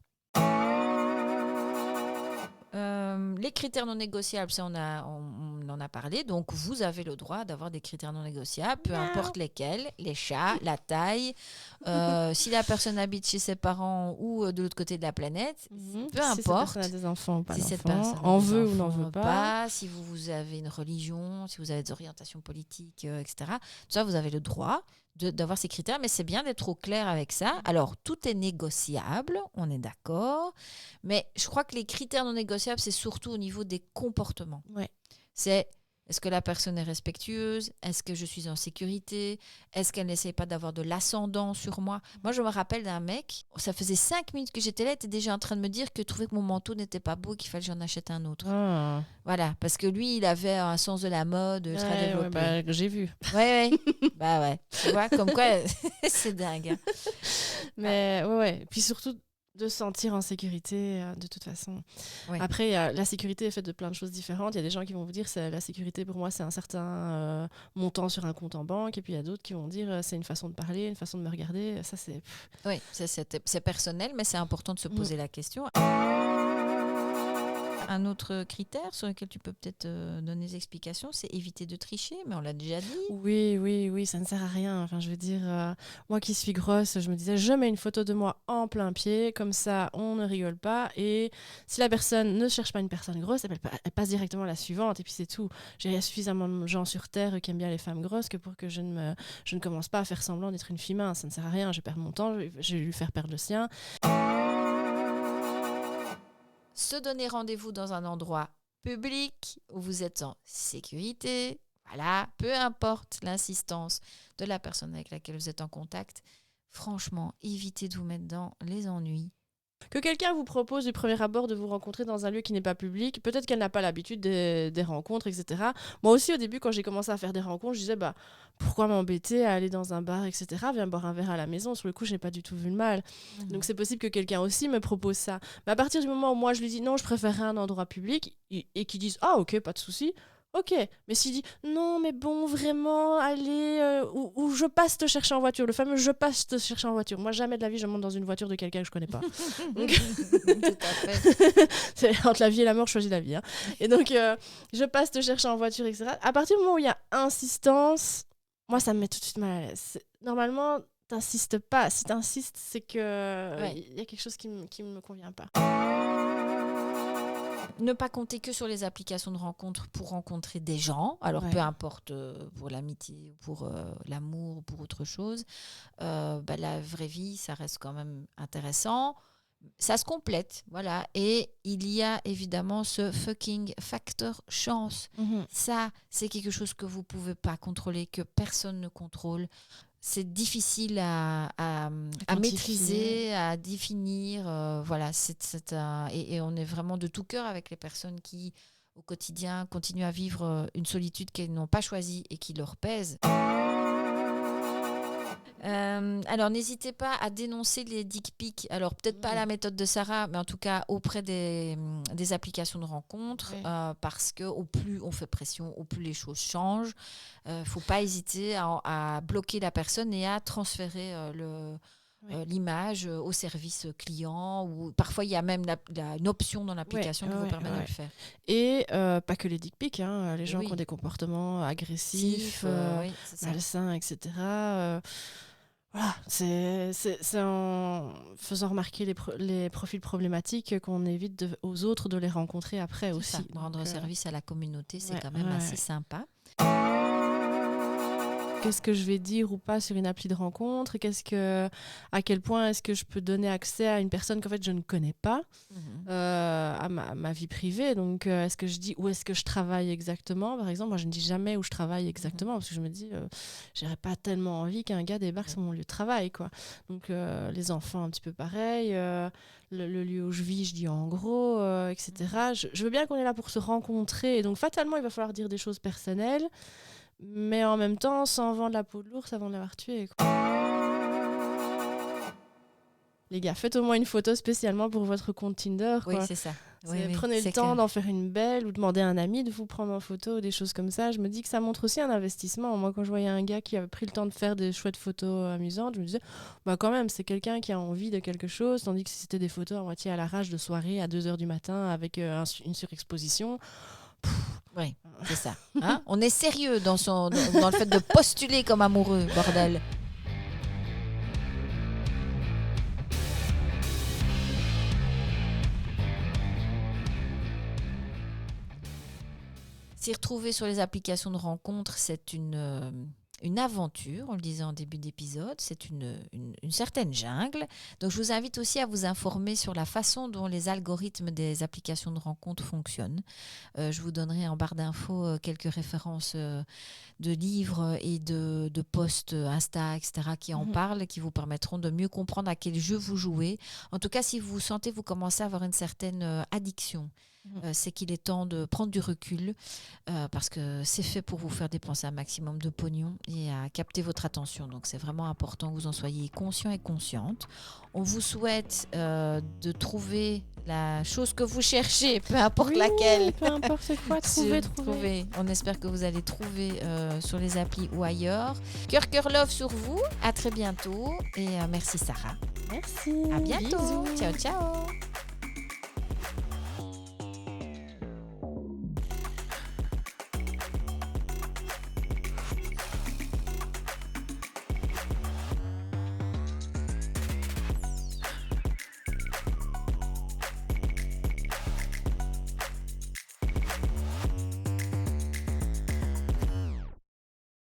Les critères non négociables, ça on en a parlé. Donc, vous avez le droit d'avoir des critères non négociables, peu importe lesquels, les chats, la taille, si la personne habite chez ses parents ou de l'autre côté de la planète, peu importe. Si cette personne a des enfants ou pas si d'enfants, en veut ou n'en veut pas. Si vous avez une religion, si vous avez des orientations politiques, etc. Tout ça, vous avez le droit d'avoir ces critères, mais c'est bien d'être au clair avec ça. Alors, tout est négociable, on est d'accord, mais je crois que les critères non négociables, c'est surtout au niveau des comportements. Ouais. C'est, est-ce que la personne est respectueuse? Est-ce que je suis en sécurité? Est-ce qu'elle n'essaye pas d'avoir de l'ascendant sur moi? Moi, je me rappelle d'un mec, ça faisait 5 minutes que j'étais là, il était déjà en train de me dire que trouvait que mon manteau n'était pas beau et qu'il fallait que j'en achète un autre. Voilà, parce que lui, il avait un sens de la mode très développé. J'ai vu. Ouais. Ouais. Tu vois, comme quoi, c'est dingue. Mais ouais. Puis surtout, de se sentir en sécurité, de toute façon. Ouais. Après, la sécurité est faite de plein de choses différentes. Il y a des gens qui vont vous dire que la sécurité, pour moi, c'est un certain montant sur un compte en banque. Et puis, il y a d'autres qui vont dire c'est une façon de parler, une façon de me regarder. Ça, c'est... Oui, c'est personnel, mais c'est important de se poser la question. Un autre critère sur lequel tu peux peut-être donner des explications, c'est éviter de tricher, mais on l'a déjà dit. Oui, ça ne sert à rien. Enfin, je veux dire, moi qui suis grosse, je me disais, je mets une photo de moi en plein pied, comme ça, on ne rigole pas. Et si la personne ne cherche pas une personne grosse, elle passe directement à la suivante, et puis c'est tout. Il y a suffisamment de gens sur Terre qui aiment bien les femmes grosses que pour que je ne commence pas à faire semblant d'être une fille mince. Ça ne sert à rien, je perds mon temps, je vais lui faire perdre le sien. Se donner rendez-vous dans un endroit public où vous êtes en sécurité, voilà, peu importe l'insistance de la personne avec laquelle vous êtes en contact, franchement, évitez de vous mettre dans les ennuis. Que quelqu'un vous propose du premier abord de vous rencontrer dans un lieu qui n'est pas public, peut-être qu'elle n'a pas l'habitude des rencontres, etc. Moi aussi, au début, quand j'ai commencé à faire des rencontres, je disais, pourquoi m'embêter à aller dans un bar, etc. Viens boire un verre à la maison. Sur le coup, je n'ai pas du tout vu le mal. Donc, c'est possible que quelqu'un aussi me propose ça. Mais à partir du moment où moi, je lui dis, non, je préférerais un endroit public, et qu'ils disent, ah, ok, pas de souci. Ok, mais s'il dit non, mais bon, vraiment, allez, ou je passe te chercher en voiture, le fameux je passe te chercher en voiture. Moi, jamais de la vie, je monte dans une voiture de quelqu'un que je connais pas. Donc... Tout à fait. C'est entre la vie et la mort, je choisis la vie. Et donc, je passe te chercher en voiture, etc. À partir du moment où il y a insistance, moi, ça me met tout de suite mal à l'aise. Normalement, t'insistes pas. Si t'insistes, c'est que y a quelque chose qui me convient pas. Ne pas compter que sur les applications de rencontres pour rencontrer des gens. Alors, peu importe pour l'amitié, pour l'amour, pour autre chose. La vraie vie, ça reste quand même intéressant. Ça se complète, voilà. Et il y a évidemment ce fucking facteur chance. Ça, c'est quelque chose que vous ne pouvez pas contrôler, que personne ne contrôle. c'est difficile à quantifier. maîtriser, à définir. Voilà, et on est vraiment de tout cœur avec les personnes qui, au quotidien, continuent à vivre une solitude qu'elles n'ont pas choisie et qui leur pèse. Alors, n'hésitez pas à dénoncer les dick pics. Alors, peut-être pas à la méthode de Sarah, mais en tout cas auprès des applications de rencontres, parce que au plus on fait pression, au plus les choses changent. Faut pas hésiter à bloquer la personne et à transférer l'image au service client. Ou parfois, il y a même une option dans l'application qui vous permet de le faire. Et pas que les dick pics, les gens qui ont des comportements agressifs, malsains, etc. Voilà, c'est en faisant remarquer les profils problématiques qu'on évite aux autres de les rencontrer après aussi. Ça, rendre service à la communauté, c'est quand même assez sympa. Qu'est-ce que je vais dire ou pas sur une appli de rencontre, à quel point est-ce que je peux donner accès à une personne qu'en fait je ne connais pas, à ma vie privée. Donc est-ce que je dis où est-ce que je travaille exactement, par exemple. Moi je ne dis jamais où je travaille exactement, parce que je me dis j'aurais pas tellement envie qu'un gars débarque sur mon lieu de travail, quoi. Donc les enfants un petit peu pareil, le lieu où je vis, je dis en gros, etc. Je veux bien qu'on est là pour se rencontrer, et donc fatalement il va falloir dire des choses personnelles, mais en même temps, sans vendre la peau de l'ours avant de l'avoir tué, quoi. Les gars, faites au moins une photo spécialement pour votre compte Tinder, quoi. Oui, c'est ça. Prenez le temps d'en faire une belle, ou demandez à un ami de vous prendre en photo, ou des choses comme ça. Je me dis que ça montre aussi un investissement. Moi, quand je voyais un gars qui avait pris le temps de faire des chouettes photos amusantes, je me disais, quand même, c'est quelqu'un qui a envie de quelque chose, tandis que si c'était des photos à moitié à l'arrache de soirée à 2h du matin avec une surexposition... Oui, c'est ça. On est sérieux dans le fait de postuler comme amoureux, bordel. S'y retrouver sur les applications de rencontres, c'est une aventure, on le disait en début d'épisode, c'est une certaine jungle. Donc je vous invite aussi à vous informer sur la façon dont les algorithmes des applications de rencontres fonctionnent. Je vous donnerai en barre d'infos quelques références de livres et de posts Insta, etc. qui en parlent, qui vous permettront de mieux comprendre à quel jeu vous jouez. En tout cas, si vous sentez vous commencez à avoir une certaine addiction, c'est qu'il est temps de prendre du recul, parce que c'est fait pour vous faire dépenser un maximum de pognon et à capter votre attention. Donc c'est vraiment important que vous en soyez conscient et consciente. On vous souhaite de trouver la chose que vous cherchez, peu importe laquelle. Peu importe quoi, trouver. On espère que vous allez trouver sur les applis ou ailleurs. Cœur love sur vous. À très bientôt et merci Sarah. Merci. À bientôt. Bisous. Ciao, ciao.